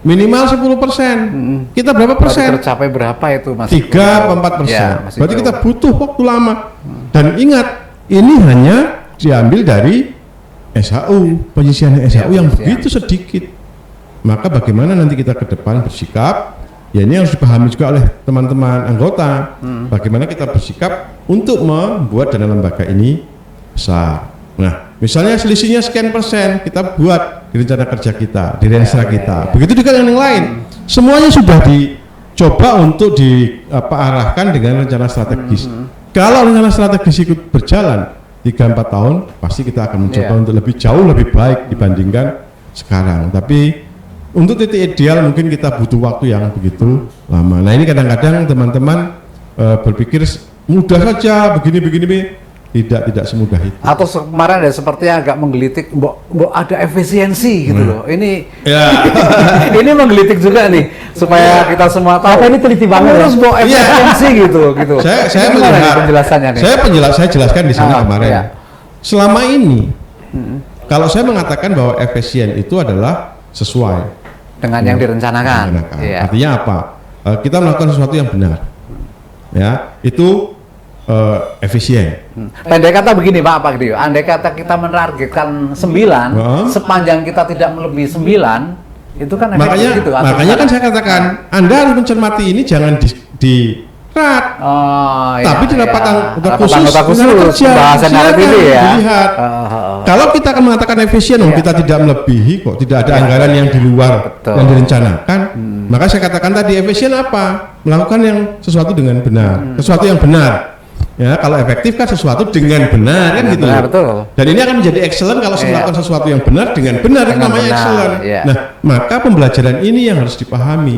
Speaker 6: minimal 10%. Kita berapa persen?
Speaker 1: Tercapai berapa itu Mas?
Speaker 6: 3-4%. Berarti kita butuh waktu lama. Dan ingat, ini hanya diambil dari SHU, penyisian SHU yang begitu sedikit. Maka bagaimana nanti kita ke depan bersikap? Ya ini harus dipahami juga oleh teman-teman anggota. Bagaimana kita bersikap untuk membuat dana lembaga ini besar. Nah, misalnya selisihnya sekian persen, kita buat di rencana kerja kita, di renstra kita. Begitu juga dengan yang lain. Semuanya sudah dicoba untuk diarahkan dengan rencana strategis. Kalau rencana strategis itu berjalan 3-4 tahun, pasti kita akan mencoba untuk jauh lebih baik dibandingkan sekarang. Tapi untuk titik ideal mungkin kita butuh waktu yang begitu lama. Nah ini kadang-kadang teman-teman berpikir mudah saja begini, tidak semudah itu.
Speaker 1: Atau kemarin ada sepertinya agak menggelitik, mbok ada efisiensi gitu loh. Ini ini menggelitik juga nih supaya kita semua tahu.
Speaker 3: Ini teliti banget.
Speaker 1: Terus mbok efisiensi gitu.
Speaker 6: Saya melihat penjelasannya nih. Saya jelaskan di sana kemarin. Selama ini kalau saya mengatakan bahwa efisien itu adalah sesuai
Speaker 1: dengan yang direncanakan.
Speaker 6: Artinya apa? Kita melakukan sesuatu yang benar. Ya, itu efisien.
Speaker 1: Andai kata begini Pak Dio, andai kata kita menargetkan 9, sepanjang kita tidak melebihi 9, Itu kan efektif
Speaker 6: Makanya
Speaker 1: gitu, atau
Speaker 6: makanya kan
Speaker 1: enggak?
Speaker 6: saya katakan Anda harus mencermati ini jangan di rat.
Speaker 1: Oh,
Speaker 6: Tapi di rapat anggota khusus,
Speaker 1: anggota khusus
Speaker 6: dengan kerja,
Speaker 1: pembahasan
Speaker 6: silakan
Speaker 1: RPD ya.
Speaker 6: dilihat. Kalau kita akan mengatakan efisien, kita tidak melebihi kok, tidak ada anggaran yang di luar
Speaker 1: Betul.
Speaker 6: yang direncanakan. Maka saya katakan tadi efisien apa? Melakukan yang sesuatu dengan benar, sesuatu yang benar. Ya, kalau efektif kan sesuatu dengan benar kan gitu.
Speaker 1: Benar, betul.
Speaker 6: Dan ini akan menjadi excellent kalau melakukan sesuatu yang benar dengan benar, itu
Speaker 1: Dengan
Speaker 6: namanya
Speaker 1: benar,
Speaker 6: excellent.
Speaker 1: iya.
Speaker 6: Nah, maka pembelajaran ini yang harus dipahami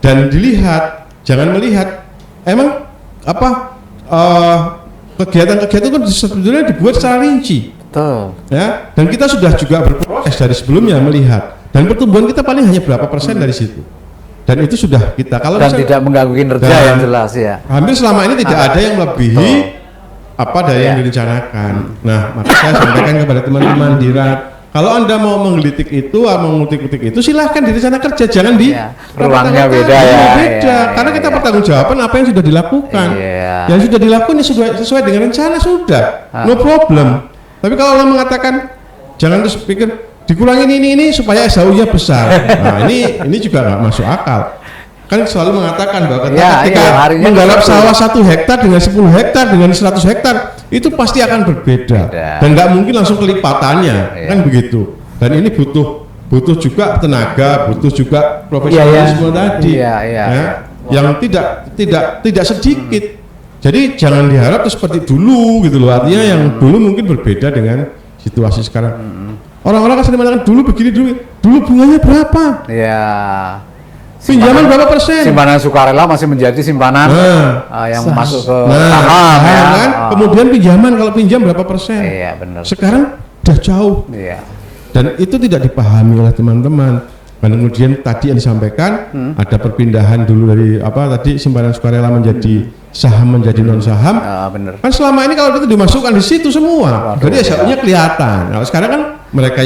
Speaker 6: dan dilihat, jangan melihat emang apa kegiatan-kegiatan itu sebetulnya dibuat secara rinci,
Speaker 1: Betul.
Speaker 6: ya. Dan kita sudah juga berproses dari sebelumnya melihat, dan pertumbuhan kita paling hanya berapa persen dari situ. Dan itu sudah kita kalau
Speaker 1: Dan
Speaker 6: misalnya-
Speaker 1: tidak mengganggu kinerja
Speaker 6: Dan
Speaker 1: yang jelas ya.
Speaker 6: hampir selama ini tidak ada yang melebihi apa dari yang
Speaker 1: Iya.
Speaker 6: direncanakan. Nah, maka saya sampaikan kepada teman-teman di RAT, kalau Anda mau menggelitik itu, mau mengutik-utik itu, silahkan di rencana kerja, jangan di
Speaker 1: Iya. Ruangnya beda
Speaker 6: Iya,
Speaker 1: ya.
Speaker 6: beda.
Speaker 1: Iya,
Speaker 6: Karena
Speaker 1: iya,
Speaker 6: kita
Speaker 1: iya.
Speaker 6: pertanggungjawaban apa yang sudah dilakukan.
Speaker 1: Iya.
Speaker 6: Yang sudah dilakukan ini sesuai dengan rencana sudah, no problem. Tapi kalau orang mengatakan jangan terus pikir dikurangin ini supaya SHU-nya besar. Nah, ini juga nggak masuk akal. Kan selalu mengatakan bahwa
Speaker 1: Iya,
Speaker 6: ketika
Speaker 1: iya, harinya
Speaker 6: menggarap
Speaker 1: betul.
Speaker 6: sawah 1 hektar dengan 10 hektar dengan 100 hektar itu pasti akan berbeda
Speaker 1: Beda.
Speaker 6: dan nggak mungkin langsung kelipatannya,
Speaker 1: Iya.
Speaker 6: kan begitu. Dan ini butuh juga tenaga, butuh juga profesionalisme tadi,
Speaker 1: Iya, iya,
Speaker 6: ya,
Speaker 1: iya.
Speaker 6: yang tidak sedikit. Jadi jangan diharap tuh seperti dulu gitu loh. Artinya yang dulu mungkin berbeda dengan situasi sekarang. Orang-orang kan sering mengatakan dulu bunganya berapa?
Speaker 1: Iya.
Speaker 6: Pinjaman berapa persen?
Speaker 1: Simpanan sukarela masih menjadi simpanan yang masuk ke saham ya.
Speaker 6: kan? Kemudian pinjaman, kalau pinjam berapa persen?
Speaker 1: Iya, benar.
Speaker 6: Sekarang udah jauh.
Speaker 1: Iya.
Speaker 6: Dan itu tidak dipahami oleh teman-teman. Dan kemudian tadi yang disampaikan ada perpindahan dulu dari apa tadi simpanan sukarela menjadi saham menjadi non saham.
Speaker 1: Benar.
Speaker 6: Kan selama ini kalau itu dimasukkan di situ semua,
Speaker 1: Waduh,
Speaker 6: jadi SHU-nya kelihatan. Nah, sekarang kan mereka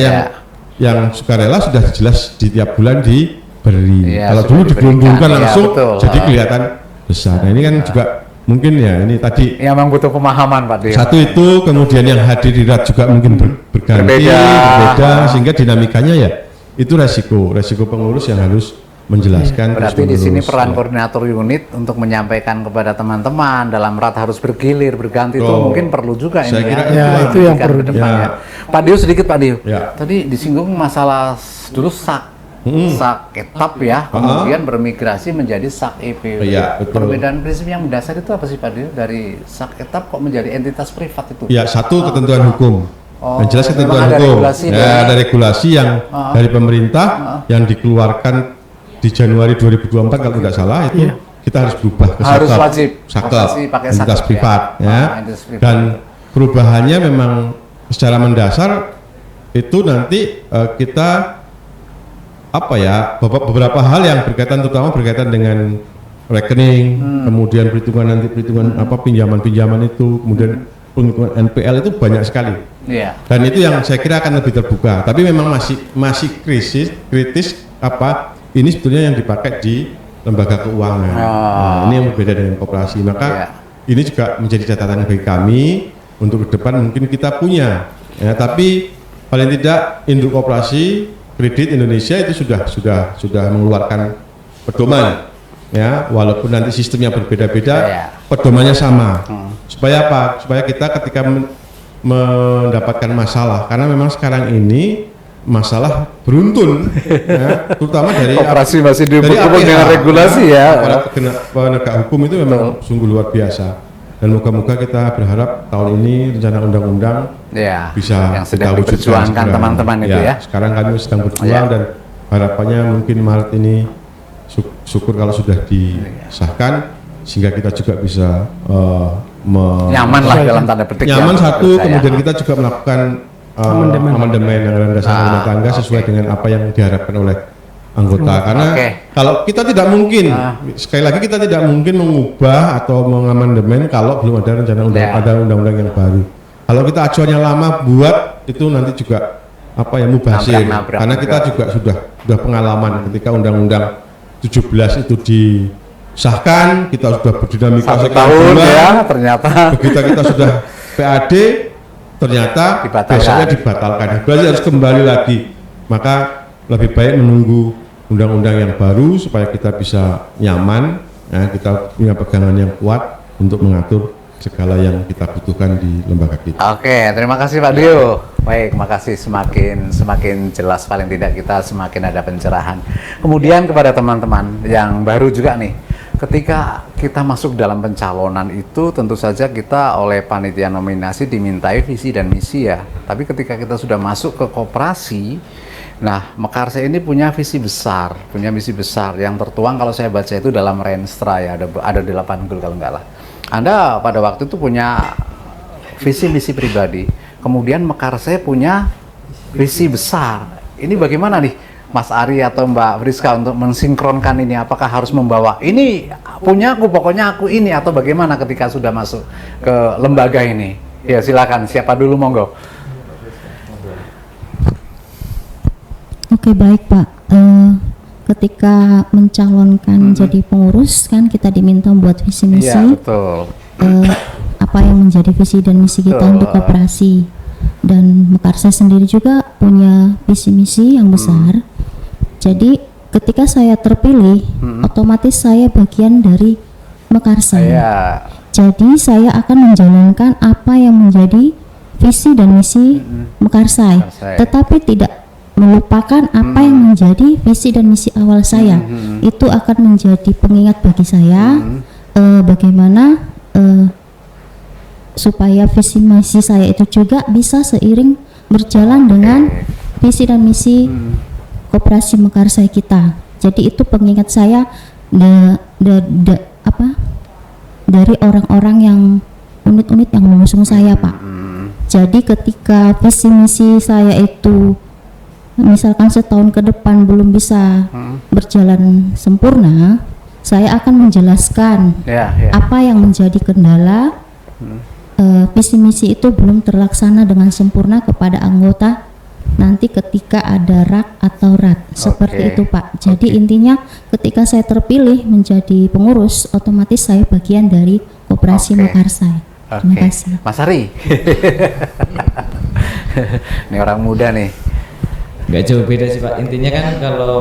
Speaker 6: yang sukarela sudah jelas di tiap bulan diberi.
Speaker 1: Iya,
Speaker 6: Kalau
Speaker 1: sudah
Speaker 6: dulu
Speaker 1: diberikan.
Speaker 6: digelundungkan
Speaker 1: Iya,
Speaker 6: langsung,
Speaker 1: betul.
Speaker 6: jadi kelihatan besar. Nah, ini kan juga mungkin ya ini tadi
Speaker 1: Yang memang butuh pemahaman Pak Dio.
Speaker 6: satu itu, kemudian yang hadir di RAT juga mungkin berganti, berbeda, sehingga dinamikanya ya itu resiko pengurus yang harus menjelaskan.
Speaker 1: Berarti di
Speaker 6: terus-menerus.
Speaker 1: sini peran
Speaker 6: Ya.
Speaker 1: koordinator unit untuk menyampaikan kepada teman-teman dalam RAT harus bergilir, berganti itu
Speaker 6: Oh,
Speaker 1: mungkin perlu juga
Speaker 6: saya
Speaker 1: ini
Speaker 6: kira
Speaker 3: itu yang
Speaker 1: pendidikan
Speaker 3: perlu
Speaker 1: ke depannya.
Speaker 6: ya.
Speaker 1: Pak Dio sedikit Pak Dio.
Speaker 6: Ya.
Speaker 1: Tadi disinggung masalah dulu sak etap ya, kemudian bermigrasi menjadi sak EPW.
Speaker 6: Iya, betul.
Speaker 1: Perbedaan prinsip yang mendasar itu apa sih Pak Dio? Dari sak etap kok menjadi entitas privat itu?
Speaker 6: Ya, satu ketentuan hukum.
Speaker 1: Oh,
Speaker 6: Yang jelas ketentuan
Speaker 1: memang ada
Speaker 6: hukum.
Speaker 1: regulasi
Speaker 6: Ya,
Speaker 1: dari-
Speaker 6: ada regulasi yang dari pemerintah yang dikeluarkan di Januari 2024 kalau tidak salah itu kita harus berubah ke
Speaker 1: Harus
Speaker 6: sakep.
Speaker 1: wajib.
Speaker 6: Sakep,
Speaker 1: Masih pakai
Speaker 6: entitas
Speaker 1: sakep,
Speaker 6: privat
Speaker 1: ya.
Speaker 6: ya.
Speaker 1: Entitas privat.
Speaker 6: Dan perubahannya memang secara mendasar itu nanti kita apa ya beberapa hal yang berkaitan terutama berkaitan dengan rekening, kemudian perhitungan apa pinjaman itu, kemudian penghitungan NPL itu banyak sekali.
Speaker 1: Iya.
Speaker 6: Dan itu yang saya kira akan lebih terbuka. Tapi memang masih kritis apa ini sebetulnya yang dipakai di lembaga keuangan. Nah, ini yang berbeda dengan koperasi. Maka ini juga menjadi catatan bagi kami untuk ke depan mungkin kita punya. Ya, tapi paling tidak induk koperasi kredit Indonesia itu sudah mengeluarkan pedoman. Ya, walaupun nanti sistemnya berbeda-beda, pedomannya sama. Supaya apa? Supaya kita ketika mendapatkan masalah, karena memang sekarang ini masalah beruntun, ya, terutama dari
Speaker 1: Koperasi masih
Speaker 6: dari
Speaker 1: dihubung
Speaker 6: APH,
Speaker 1: dengan regulasi ya.
Speaker 6: Aparat penegak hukum itu memang sungguh luar biasa. Dan moga-moga kita berharap tahun ini rencana undang-undang
Speaker 1: Ya,
Speaker 6: bisa
Speaker 1: yang sedang
Speaker 6: kita wujudkan
Speaker 1: diperjuangkan
Speaker 6: segera.
Speaker 1: teman-teman itu ya.
Speaker 6: Sekarang kami sedang berjuang dan harapannya mungkin Maret ini syukur kalau sudah disahkan sehingga kita juga bisa
Speaker 1: Nyaman lah dalam tanda petik.
Speaker 6: nyaman
Speaker 1: ya,
Speaker 6: satu,
Speaker 1: menurut saya.
Speaker 6: kemudian kita juga melakukan amandemen anggaran dasar rumah tangga sesuai dengan apa yang diharapkan oleh anggota. Karena kalau kita tidak mungkin, sekali lagi kita tidak mungkin mengubah atau mengamandemen kalau belum ada rencana undang-undang yang baru. Kalau kita acuannya lama buat itu nanti juga apa ya mubazir. Karena kita juga sudah pengalaman ketika undang-undang 17 itu disahkan, kita sudah berdinamika
Speaker 1: 1 tahun
Speaker 6: bulan,
Speaker 1: ya ternyata.
Speaker 6: begitu kita sudah PAD ternyata besoknya dibatalkan, berarti harus kembali lagi. Maka lebih baik menunggu undang-undang yang baru supaya kita bisa nyaman, ya, kita punya pegangan yang kuat untuk mengatur segala yang kita butuhkan di lembaga kita.
Speaker 1: Oke, terima kasih Pak Dio. Baik, makasih, semakin jelas, paling tidak kita semakin ada pencerahan. Kemudian kepada teman-teman yang baru juga nih, ketika kita masuk dalam pencalonan itu tentu saja kita oleh panitia nominasi dimintai visi dan misi ya. Tapi ketika kita sudah masuk ke koperasi, nah Mekarsa ini punya visi besar, punya misi besar yang tertuang kalau saya baca itu dalam Renstra ya, ada 8 goal kalau nggak lah. Anda pada waktu itu punya visi misi pribadi, kemudian Mekarsa punya visi besar. Ini bagaimana nih Mas Ari atau Mbak Friska untuk mensinkronkan ini? Apakah harus membawa ini punya aku, pokoknya aku ini, atau bagaimana ketika sudah masuk ke lembaga ini? Ya silakan, siapa dulu monggo.
Speaker 5: Oke, baik Pak. Ketika mencalonkan jadi pengurus kan kita diminta buat visi misi.
Speaker 1: Iya, betul.
Speaker 5: Apa yang menjadi visi dan misi kita untuk koperasi. Dan Mekarsa sendiri juga punya visi misi yang besar. Jadi ketika saya terpilih, otomatis saya bagian dari Mekarsa.
Speaker 1: Iya.
Speaker 5: Jadi saya akan menjalankan apa yang menjadi visi dan misi Mekarsai, tetapi tidak melupakan apa yang menjadi visi dan misi awal saya. Itu akan menjadi pengingat bagi saya bagaimana supaya visi misi saya itu juga bisa seiring berjalan dengan visi dan misi koperasi Mekarsai kita. Jadi itu pengingat saya dari orang-orang yang unit-unit yang mengusung saya, Pak. Jadi ketika visi misi saya itu misalkan setahun ke depan belum bisa berjalan sempurna, saya akan menjelaskan apa yang menjadi kendala visi misi itu belum terlaksana dengan sempurna kepada anggota nanti ketika ada rak atau rat seperti itu, Pak. Jadi intinya ketika saya terpilih menjadi pengurus, otomatis saya bagian dari koperasi Mekarsai. Terima kasih.
Speaker 1: Mas Ari. Ini orang muda nih.
Speaker 4: Nggak jauh beda sih Pak. Intinya kan kalau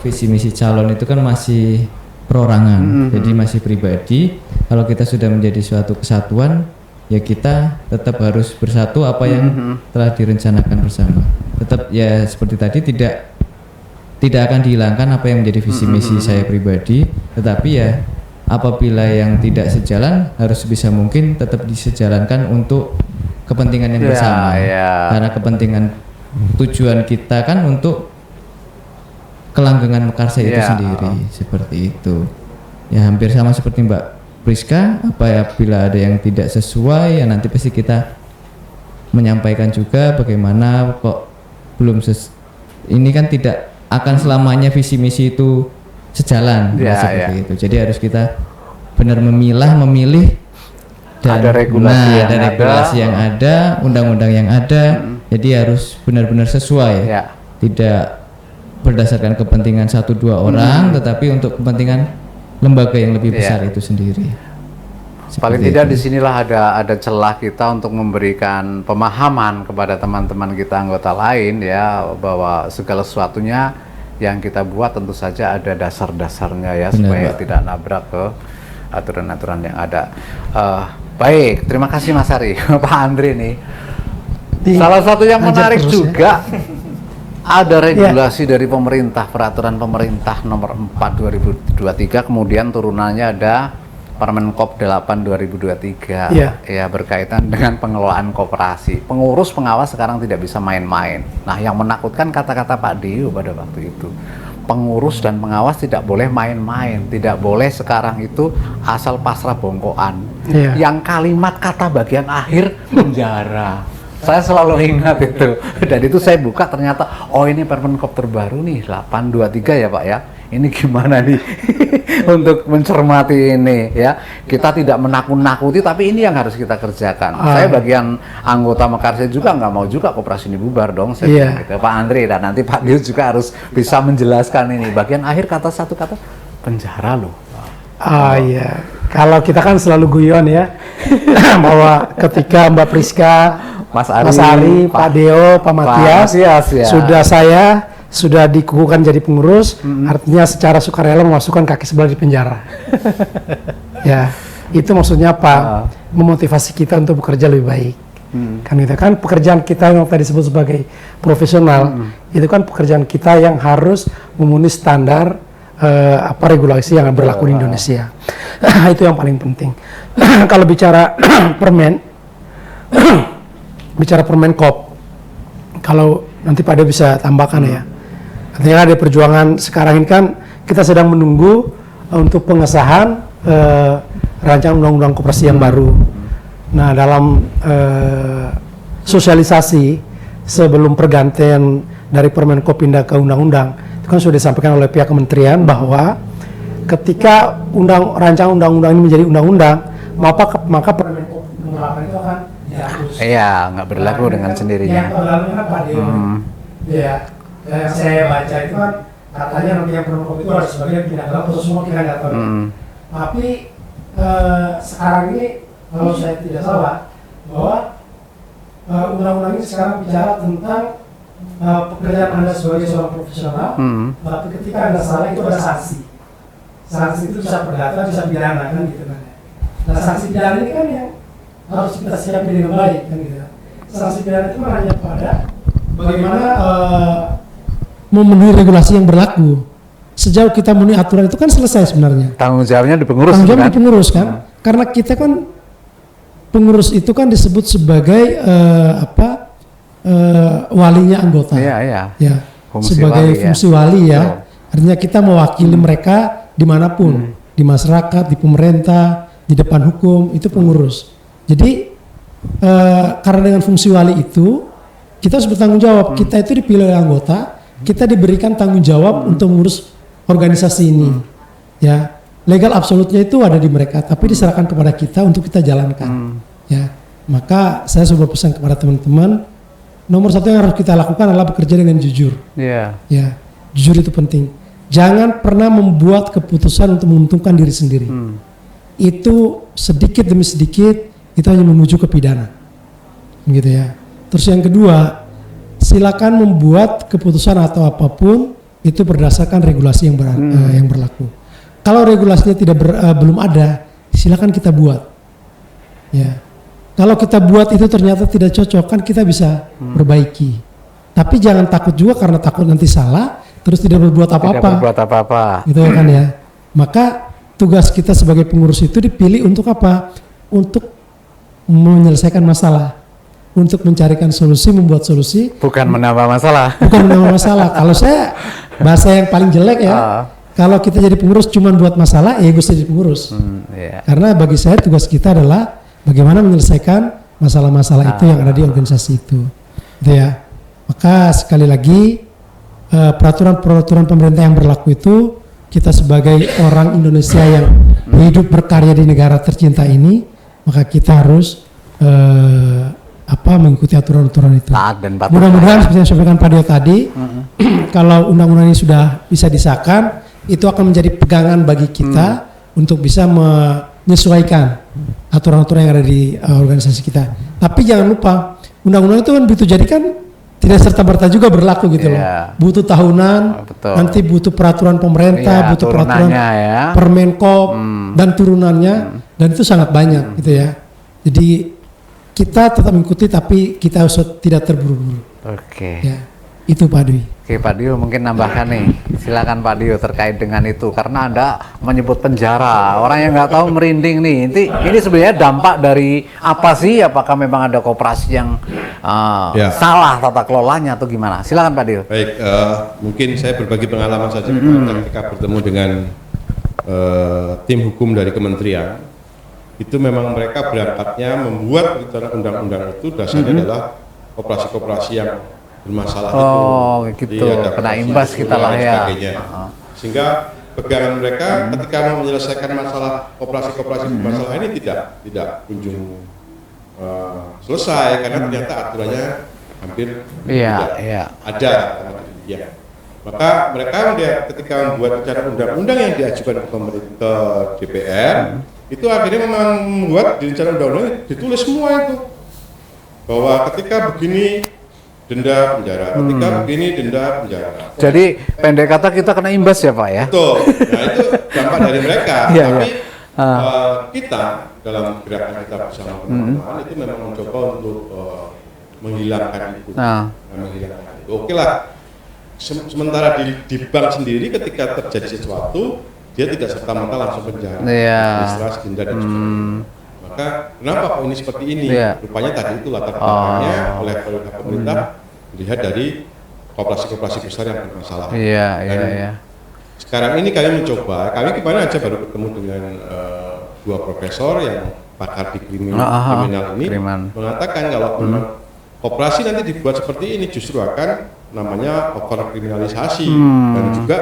Speaker 4: visi misi calon itu kan masih perorangan, jadi masih pribadi. Kalau kita sudah menjadi suatu kesatuan, ya kita tetap harus bersatu apa yang telah direncanakan bersama. Tetap ya seperti tadi tidak akan dihilangkan apa yang menjadi visi misi saya pribadi, tetapi ya apabila yang tidak sejalan harus bisa mungkin tetap disejalankan untuk kepentingan yang bersama. Karena kepentingan tujuan kita kan untuk kelanggengan Mekarsa itu sendiri, seperti itu. Ya hampir sama seperti Mbak Priska, apabila ada yang tidak sesuai ya nanti pasti kita menyampaikan juga bagaimana kok belum ini kan tidak akan selamanya visi misi itu sejalan seperti itu. Jadi harus kita benar memilih dan
Speaker 1: ada regulasi
Speaker 4: yang ada, undang-undang yang ada. Jadi harus benar-benar sesuai. Tidak berdasarkan kepentingan 1-2 orang, tetapi untuk kepentingan lembaga yang lebih besar itu sendiri.
Speaker 1: Paling tidak disinilah ada celah kita untuk memberikan pemahaman kepada teman-teman kita anggota lain ya, bahwa segala sesuatunya yang kita buat tentu saja ada dasar-dasarnya ya. Benar, supaya tidak nabrak ke aturan-aturan yang ada. Baik, terima kasih Mas Ari. Pak Andre nih, salah satu yang menarik juga ada regulasi dari pemerintah, peraturan pemerintah nomor 4 2023, kemudian turunannya ada Permenkop 8 2023 ya, berkaitan dengan pengelolaan koperasi. Pengurus pengawas sekarang tidak bisa main-main. Nah, yang menakutkan kata-kata Pak Dio pada waktu itu. Pengurus dan pengawas tidak boleh main-main, tidak boleh sekarang itu asal pasrah bongkoan. Yang kalimat kata bagian akhir penjara. Saya selalu ingat itu. Dan itu saya buka ternyata oh ini Permenkop terbaru nih 823 ya Pak ya. Ini gimana nih untuk mencermati ini ya. Kita tidak menakut-nakuti, tapi ini yang harus kita kerjakan. Saya bagian anggota Mekarsa juga nggak mau juga koperasi ini bubar dong. Saya gitu. Pak Andre dan nanti Pak Dio juga harus bisa menjelaskan ini. Bagian akhir satu kata penjara loh.
Speaker 3: Iya. Kalau kita kan selalu guyon ya bahwa ketika Mbak Priska, Mas Ari, Pak Deo, Pak Matias, sudah saya sudah dikukuhkan jadi pengurus, artinya secara sukarela memasukkan kaki sebelah di penjara. Ya, itu maksudnya apa? Memotivasi kita untuk bekerja lebih baik. Kan gitu kan, pekerjaan kita yang tadi disebut sebagai profesional, itu kan pekerjaan kita yang harus memenuhi standar regulasi yang berlaku di Indonesia. Itu yang paling penting. Kalau bicara permen, bicara Permenkop, kalau nanti Pak Ade bisa tambahkan ya. Artinya ada perjuangan sekarang ini kan kita sedang menunggu untuk pengesahan rancangan undang-undang koperasi yang baru. Nah, dalam sosialisasi sebelum pergantian dari Permenkop pindah ke undang-undang, itu kan sudah disampaikan oleh pihak kementerian bahwa ketika rancangan undang-undang ini menjadi undang-undang, maka Permenkop nomor 8 itu akan dihapus.
Speaker 1: Iya, nggak berlaku dengan sendirinya.
Speaker 3: Yang lalu kan Pak Dio, ya, yang saya baca itu kan katanya nanti yang Permenkop itu harus sebagian pindah ke atau semua kita nggak tahu. Tapi sekarang ini kalau saya tidak salah bahwa undang-undang ini sekarang bicara tentang pekerjaan Anda sebagai seorang profesional, tapi ketika Anda salah itu ada sanksi. Sanksi itu bisa perdata, bisa pidana kan gitu kan. Nah, sanksi pidana ini kan yang harus kita siapkan dengan baik kan gitu. Sanksi pidana itu kan hanya pada bagaimana memenuhi regulasi yang berlaku. Sejauh kita memenuhi aturan itu kan selesai sebenarnya.
Speaker 1: Tanggung jawabnya di pengurus.
Speaker 3: Tanggung jawab
Speaker 1: kan?
Speaker 3: di pengurus kan, karena kita kan pengurus itu kan disebut sebagai walinya anggota.
Speaker 1: Iya, iya.
Speaker 3: Ya,
Speaker 1: Fungsi
Speaker 3: sebagai
Speaker 1: wali, ya.
Speaker 3: fungsi wali ya.
Speaker 1: Betul.
Speaker 3: Artinya kita mewakili mereka dimanapun, di masyarakat, di pemerintah, di depan hukum, itu pengurus. Jadi karena dengan fungsi wali itu kita harus bertanggung jawab. Kita itu dipilih oleh anggota, kita diberikan tanggung jawab untuk mengurus organisasi ini. Ya, legal absolutnya itu ada di mereka, tapi diserahkan kepada kita untuk kita jalankan. Ya, maka saya coba pesan kepada teman-teman, nomor satu yang harus kita lakukan adalah bekerja dengan jujur.
Speaker 1: Iya.
Speaker 3: Ya, jujur itu penting. Jangan pernah membuat keputusan untuk menguntungkan diri sendiri. Itu sedikit demi sedikit itu hanya menuju ke pidana, gitu ya. Terus yang kedua, silakan membuat keputusan atau apapun itu berdasarkan regulasi yang berlaku. Kalau regulasinya belum ada, silakan kita buat. Ya. Kalau kita buat itu ternyata tidak cocok, kan kita bisa perbaiki. Tapi jangan takut juga karena takut nanti salah, terus tidak berbuat apa-apa.
Speaker 1: Tidak berbuat apa-apa.
Speaker 3: Gitu kan ya. Maka tugas kita sebagai pengurus itu dipilih untuk apa? Untuk menyelesaikan masalah, untuk mencarikan solusi, membuat solusi.
Speaker 1: Bukan menambah masalah.
Speaker 3: Bukan menambah masalah. Kalau saya bahasa yang paling jelek ya, kalau kita jadi pengurus cuma buat masalah, ya gue jadi pengurus.
Speaker 1: Iya.
Speaker 3: Karena bagi saya tugas kita adalah bagaimana menyelesaikan masalah-masalah itu yang ada di organisasi itu. Gitu ya. Maka sekali lagi peraturan-peraturan pemerintah yang berlaku itu, kita sebagai orang Indonesia yang hidup berkarya di negara tercinta ini, maka kita harus mengikuti aturan-aturan itu.
Speaker 1: Taat dan patuh.
Speaker 3: Mudah-mudahan seperti yang disampaikan Pak Dio tadi, kalau undang-undang ini sudah bisa disahkan, itu akan menjadi pegangan bagi kita untuk bisa menyesuaikan aturan-aturan yang ada di organisasi kita. Tapi jangan lupa, undang-undang itu kan begitu jadi kan tidak serta-merta juga berlaku gitu loh. Butuh tahunan, nanti butuh peraturan pemerintah, butuh peraturan Permenkop dan turunannya, dan itu sangat banyak gitu ya. Jadi kita tetap mengikuti tapi kita harus tidak terburu-buru.
Speaker 1: Oke.
Speaker 3: Ya, itu Pak Dwi.
Speaker 1: Oke, Pak Dio mungkin nambahkan nih. Silakan Pak Dio terkait dengan itu, karena Anda menyebut penjara. Orang yang nggak tahu merinding nih. Ini sebenarnya dampak dari apa sih? Apakah memang ada koperasi yang salah tata kelolanya atau gimana? Silakan Pak Dio.
Speaker 6: Baik, mungkin saya berbagi pengalaman saja ketika bertemu dengan tim hukum dari kementerian. Itu memang mereka berangkatnya membuat undang-undang itu dasarnya adalah koperasi-koperasi yang bermasalah itu.
Speaker 1: Gitu. Kena imbas kita lah ya.
Speaker 6: Sehingga pegangan mereka ketika mau menyelesaikan masalah koperasi-koperasi bermasalah ini tidak kunjung selesai karena ternyata aturannya hampir tidak ada. Ya. Maka mereka ketika membuat rencana undang-undang yang diajukan ke DPR, itu akhirnya memang membuat di rencana undang-undang ditulis semua itu bahwa ketika begini
Speaker 2: denda penjara, ketika begini denda penjara.
Speaker 1: Jadi pendek kata kita kena imbas ya Pak ya?
Speaker 2: Betul. Nah itu dampak dari mereka.
Speaker 1: Iya,
Speaker 2: Tapi
Speaker 1: iya.
Speaker 2: kita dalam gerakan kita bersama teman-teman itu memang mencoba untuk menghilangkan itu. Menghilangkan itu. Oke lah. Sementara di bank sendiri ketika terjadi sesuatu dia tidak serta-merta langsung penjara. Administrasi denda dan sebagainya. Maka kenapa kok ini seperti ini? Rupanya tadi itu latar belakangnya oleh pemerintah melihat dari koperasi-koperasi besar yang bermasalah. Sekarang ini kami mencoba, kami kemarin aja baru ketemu dengan dua profesor yang pakar di kriminal ini mengatakan kalau memang koperasi nanti dibuat seperti ini justru akan namanya overkriminalisasi dan juga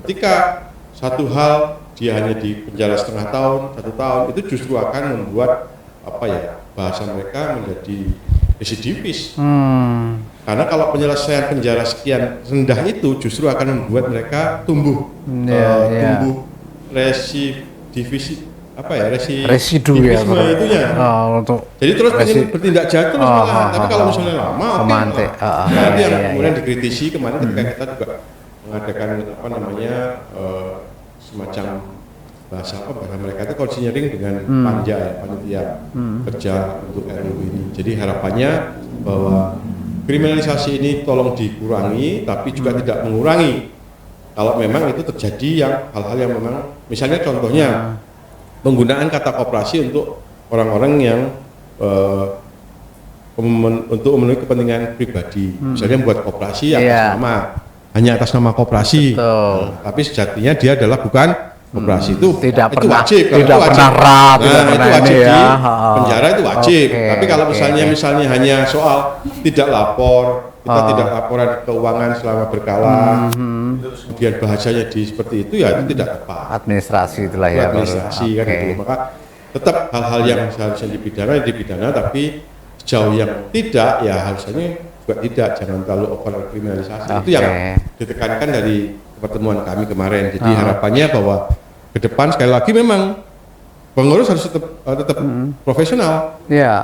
Speaker 2: ketika satu hal dia hanya di penjara setengah tahun, 1 tahun itu justru akan membuat bahasa mereka menjadi residivis. Karena kalau penyelesaian penjara sekian rendah itu justru akan membuat mereka tumbuh
Speaker 1: residu ya
Speaker 2: itunya. Jadi terus ingin bertindak jahat terus malah. Tapi kalau misalnya lama, nanti yang kemudian dikritisi kemarin ketika kita juga mengadakan semacam bahasa mereka itu coordinating dengan panitia kerja untuk RUU ini. Jadi harapannya bahwa kriminalisasi ini tolong dikurangi, tapi juga tidak mengurangi. Kalau memang itu terjadi yang hal-hal yang memang, misalnya contohnya penggunaan kata koperasi untuk orang-orang yang untuk memenuhi kepentingan pribadi, misalnya membuat koperasi hanya atas nama koperasi, tapi sejatinya dia adalah bukan koperasi itu wajib,
Speaker 1: tidak pernah rat,
Speaker 2: itu wajib di penjara itu wajib. Tapi kalau misalnya hanya soal tidak lapor, kita tidak laporan keuangan selama berkala, kemudian bahasanya seperti itu ya itu tidak tepat.
Speaker 1: Administrasi itulah ya.
Speaker 2: Administrasi kan itu. Maka tetap hal-hal yang seharusnya dipidana, tapi sejauh yang tidak ya harusnya juga tidak, jangan terlalu overkriminalisasi. Itu yang ditekankan dari pertemuan kami kemarin. Jadi harapannya bahwa ke depan sekali lagi memang pengurus harus tetap profesional.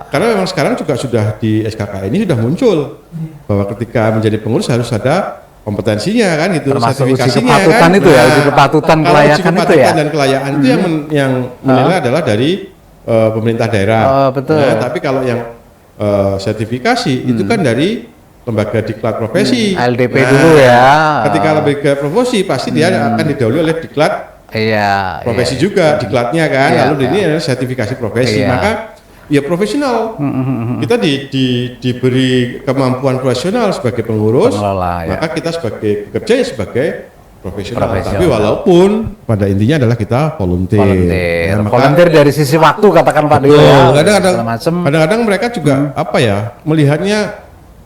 Speaker 2: Karena memang sekarang juga sudah di SKK ini sudah muncul bahwa ketika menjadi pengurus harus ada kompetensinya kan gitu,
Speaker 1: termasuk
Speaker 2: sertifikasinya
Speaker 1: uji kepatutan
Speaker 2: kan.
Speaker 1: itu ya, uji kepatutan kelayakan itu ya.
Speaker 2: Dan kelayakan itu yang menilai adalah dari pemerintah daerah.
Speaker 1: Betul.
Speaker 2: Tapi kalau yang sertifikasi itu kan dari lembaga diklat profesi,
Speaker 1: LDP dulu ya.
Speaker 2: Ketika lembaga profesi pasti dia akan didahului oleh diklat profesi juga, diklatnya kan. Lalu ini adalah sertifikasi profesi, maka ya profesional. Kita diberi kemampuan profesional sebagai pengurus, maka kita sebagai pekerja ya sebagai profesional. Tapi walaupun pada intinya adalah kita volunteer.
Speaker 1: Volunteer dari sisi waktu katakan Pak Dewa.
Speaker 2: Kadang-kadang mereka juga melihatnya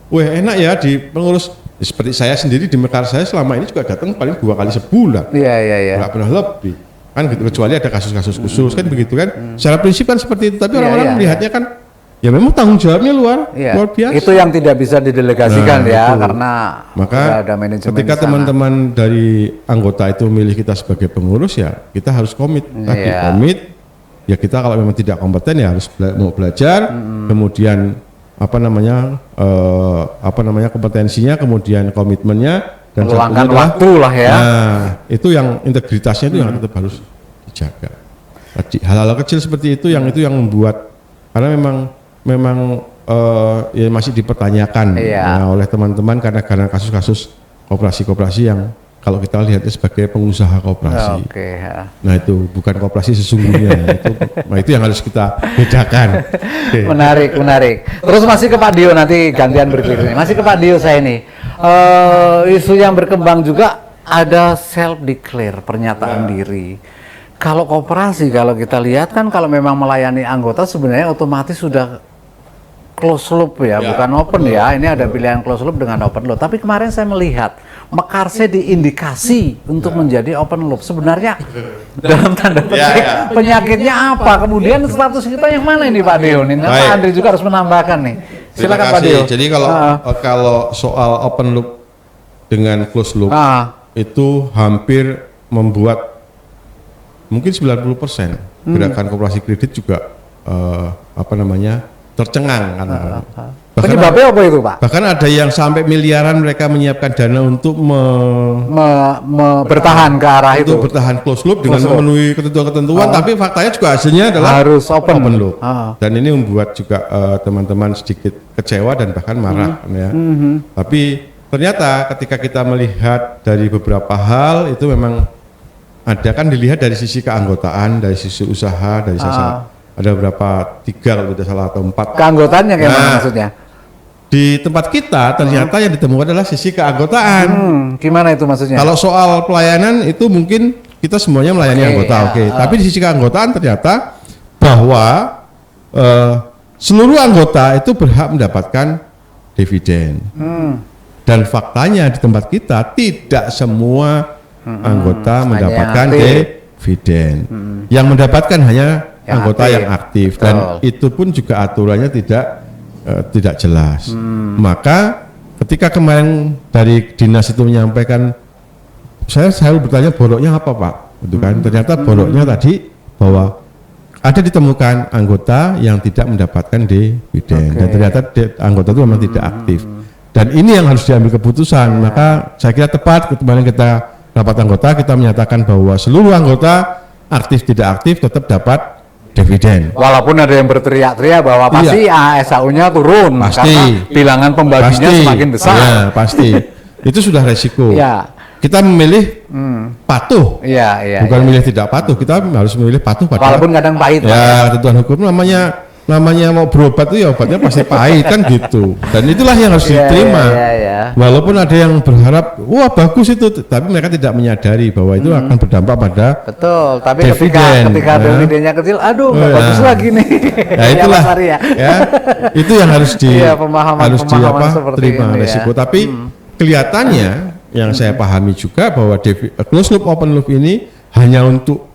Speaker 2: enak ya di pengurus. Seperti saya sendiri di Mekar saya selama ini juga datang paling 2 kali sebulan. Nggak pernah lebih. Kan gitu, kecuali ada kasus-kasus khusus kan begitu kan. Secara prinsip kan seperti itu, tapi orang-orang melihatnya kan ya memang tanggung jawabnya luar biasa.
Speaker 1: Itu yang tidak bisa didelegasikan karena
Speaker 2: maka
Speaker 1: ada manajemen
Speaker 2: ketika teman-teman dari anggota itu milih kita sebagai pengurus ya kita harus komit. Komit ya kita kalau memang tidak kompeten ya harus mau belajar, kemudian kompetensinya, kemudian komitmennya dan
Speaker 1: meluangkan waktu lah ya.
Speaker 2: Nah, itu yang integritasnya itu yang tetap harus dijaga. Hal-hal kecil seperti itu yang membuat, karena memang ya masih dipertanyakan oleh teman-teman karena kasus-kasus koperasi-koperasi yang kalau kita lihatnya sebagai pengusaha koperasi. Nah itu bukan koperasi sesungguhnya. itu yang harus kita bedakan.
Speaker 1: Menarik. Terus masih ke Pak Dio, nanti gantian berikutnya. Masih ke Pak Dio saya ini. Isu yang berkembang juga ada self declare, pernyataan diri. Kalau koperasi kalau kita lihat kan kalau memang melayani anggota sebenarnya otomatis sudah close loop bukan open ya. Ini ada pilihan close loop dengan open loop. Tapi kemarin saya melihat Mekarse diindikasi untuk menjadi open loop. Sebenarnya dalam tanda petik penyakitnya apa? Kemudian status kita yang mana ini Pak Dio? Pak Andri juga harus menambahkan nih. Silakan Pak Dio.
Speaker 2: Jadi kalau soal open loop dengan close loop itu hampir membuat mungkin 90% gerakan koperasi kredit juga tercengang kan.
Speaker 1: Penyebabnya apa itu, Pak?
Speaker 6: Bahkan ada yang sampai miliaran mereka menyiapkan dana untuk
Speaker 1: Bertahan ke arah itu.
Speaker 6: untuk bertahan close loop dengan
Speaker 1: Close loop.
Speaker 6: memenuhi ketentuan-ketentuan, tapi faktanya juga hasilnya adalah
Speaker 1: Harus open.
Speaker 6: loop. Dan ini membuat juga teman-teman sedikit kecewa dan bahkan marah, ya. Tapi ternyata ketika kita melihat dari beberapa hal itu memang ada, kan dilihat dari sisi keanggotaan, dari sisi usaha, dari sisi ada berapa 3 kalau tidak salah atau 4.
Speaker 1: Keanggotaannya kayak mana
Speaker 6: Nah,
Speaker 1: maksudnya?
Speaker 6: Di tempat kita ternyata yang ditemukan adalah sisi keanggotaan.
Speaker 1: Gimana itu maksudnya?
Speaker 6: Kalau soal pelayanan itu mungkin kita semuanya melayani
Speaker 1: Oke,
Speaker 6: anggota,
Speaker 1: ya,
Speaker 6: oke. Tapi di sisi keanggotaan ternyata bahwa seluruh anggota itu berhak mendapatkan dividen. Dan faktanya di tempat kita tidak semua anggota
Speaker 1: hanya
Speaker 6: mendapatkan
Speaker 1: yang aktif.
Speaker 6: dividen. Yang mendapatkan hanya
Speaker 1: Yang
Speaker 6: anggota
Speaker 1: aktif.
Speaker 6: yang aktif, dan itu pun juga aturannya tidak jelas. Maka ketika kemarin dari dinas itu menyampaikan, saya selalu bertanya boroknya apa, Pak? Gitu kan. Ternyata boroknya tadi bahwa ada ditemukan anggota yang tidak mendapatkan dividen, dan ternyata anggota itu memang tidak aktif. Dan ini yang harus diambil keputusan. Maka saya kira tepat kemarin kita rapat anggota, kita menyatakan bahwa seluruh anggota aktif tidak aktif tetap dapat dividen.
Speaker 1: Walaupun ada yang berteriak-teriak bahwa pasti ASAU-nya turun
Speaker 6: Pasti.
Speaker 1: karena bilangan pembaginya semakin besar.
Speaker 6: Ya, pasti. Itu sudah resiko.
Speaker 1: Ya.
Speaker 6: Kita memilih patuh,
Speaker 1: Iya.
Speaker 6: bukan memilih tidak patuh. Kita harus memilih patuh pada
Speaker 1: Walaupun kadang pahit. Pak.
Speaker 6: ya ketentuan hukum. Namanya mau berobat itu ya obatnya pasti pahit kan gitu. Dan itulah yang harus diterima.
Speaker 1: Iya.
Speaker 6: Walaupun ada yang berharap, wah bagus itu, tapi mereka tidak menyadari bahwa itu akan berdampak pada
Speaker 1: Betul, tapi
Speaker 6: dividen,
Speaker 1: ketika
Speaker 6: ya.
Speaker 1: dividennya kecil, aduh nggak
Speaker 6: Ya.
Speaker 1: bagus lagi nih.
Speaker 6: Ya itulah,
Speaker 1: Mas Ari ya.
Speaker 6: ya, itu yang harus
Speaker 1: Iya, pemahaman seperti
Speaker 6: terima
Speaker 1: ini,
Speaker 6: resiko.
Speaker 1: ya.
Speaker 6: Tapi kelihatannya yang saya pahami juga bahwa closed loop open loop ini hanya untuk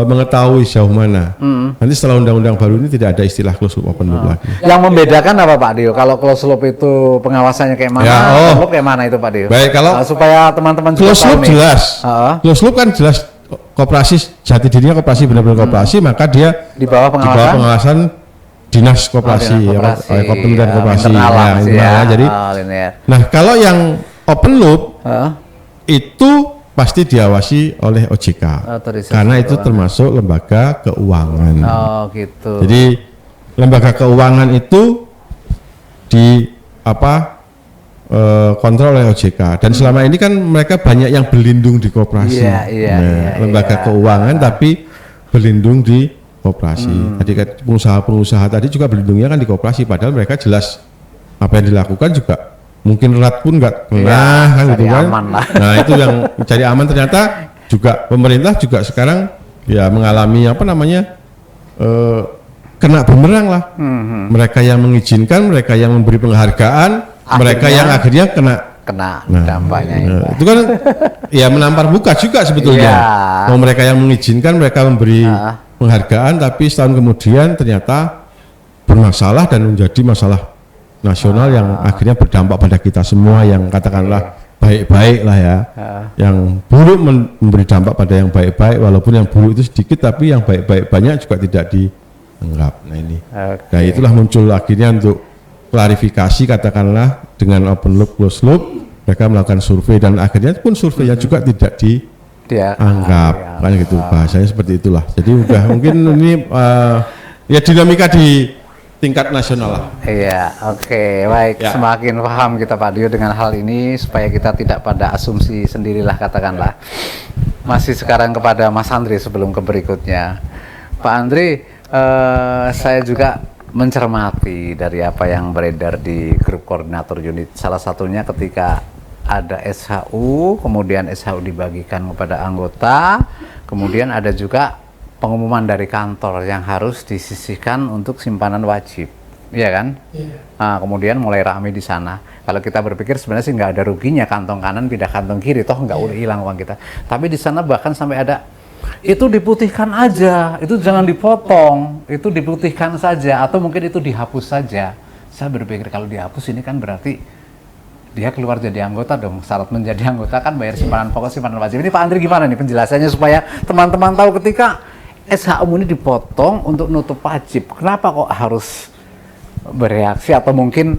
Speaker 6: mengetahui sejauh mana. Nanti setelah undang-undang baru ini tidak ada istilah closed loop open loop lagi.
Speaker 1: Yang membedakan apa Pak Dio? Kalau close loop itu pengawasannya kayak mana?
Speaker 6: Ya,
Speaker 1: Open loop kayak mana itu Pak Dio?
Speaker 6: Baik, kalau
Speaker 1: supaya teman-teman juga
Speaker 6: Closed
Speaker 1: tahu
Speaker 6: loop
Speaker 1: nih.
Speaker 6: jelas. Closed loop kan jelas koperasi jati dirinya koperasi benar-benar koperasi, maka dia
Speaker 1: Di bawah
Speaker 6: pengawasan dinas koperasi, Kementerian koperasi,
Speaker 1: internal lah,
Speaker 6: ya,
Speaker 1: masih
Speaker 6: internal ya. Jadi,
Speaker 1: linear.
Speaker 6: nah kalau yang open loop
Speaker 1: Heeh.
Speaker 6: itu pasti diawasi oleh OJK,
Speaker 1: Otorisasi
Speaker 6: karena itu
Speaker 1: keuangan.
Speaker 6: termasuk lembaga keuangan.
Speaker 1: Oh gitu.
Speaker 6: Jadi lembaga keuangan itu kontrol oleh OJK, dan selama ini kan mereka banyak yang berlindung di koperasi.
Speaker 1: Iya,
Speaker 6: Lembaga
Speaker 1: iya.
Speaker 6: keuangan tapi berlindung di koperasi. Tadi kan pengusaha tadi juga berlindungnya kan di koperasi, padahal mereka jelas apa yang dilakukan juga mungkin erat pun nggak pernah kan
Speaker 1: cari
Speaker 6: gitu kan.
Speaker 1: aman lah.
Speaker 6: Nah itu yang mencari aman, ternyata juga pemerintah juga sekarang ya mengalami kena bumerang lah. Mereka yang mengizinkan, mereka yang memberi penghargaan, mereka yang akhirnya kena.
Speaker 1: dampaknya itu.
Speaker 6: Itu kan ya menampar muka juga sebetulnya.
Speaker 1: Iya.
Speaker 6: Mereka yang mengizinkan, mereka memberi penghargaan, tapi setahun kemudian ternyata bermasalah dan menjadi masalah nasional yang akhirnya berdampak pada kita semua yang katakanlah baik-baik lah ya. Yang buruk memberi dampak pada yang baik-baik, walaupun yang buruk itu sedikit tapi yang baik-baik banyak juga tidak dianggap. Nah ini. Nah itulah muncul akhirnya untuk klarifikasi katakanlah dengan open loop, closed loop, mereka melakukan survei dan akhirnya pun surveinya juga tidak dianggap, kan gitu bahasanya seperti itulah. Jadi udah mungkin ini ya dinamika di tingkat nasional lah.
Speaker 1: Iya, oke, baik.
Speaker 6: Ya.
Speaker 1: Semakin paham kita Pak Dio dengan hal ini supaya kita tidak pada asumsi sendirilah katakanlah. Masih sekarang kepada Mas Andri sebelum ke berikutnya. Pak Andri, saya juga mencermati dari apa yang beredar di grup koordinator unit. Salah satunya ketika ada SHU, kemudian SHU dibagikan kepada anggota, kemudian ada juga pengumuman dari kantor yang harus disisihkan untuk simpanan wajib, iya kan? Iya. Nah, kemudian mulai ramai di sana. Kalau kita berpikir sebenarnya sih nggak ada ruginya kantong kanan pindah kantong kiri, toh nggak udah hilang uang kita. Tapi di sana bahkan sampai ada itu diputihkan aja, itu jangan dipotong, itu diputihkan saja, atau mungkin itu dihapus saja. Saya berpikir kalau dihapus ini kan berarti dia keluar jadi anggota dong. Syarat menjadi anggota kan bayar simpanan pokok, simpanan wajib. Ini Pak Andri gimana nih penjelasannya supaya teman-teman tahu ketika SHU ini dipotong untuk nutup wajib, kenapa kok harus bereaksi atau mungkin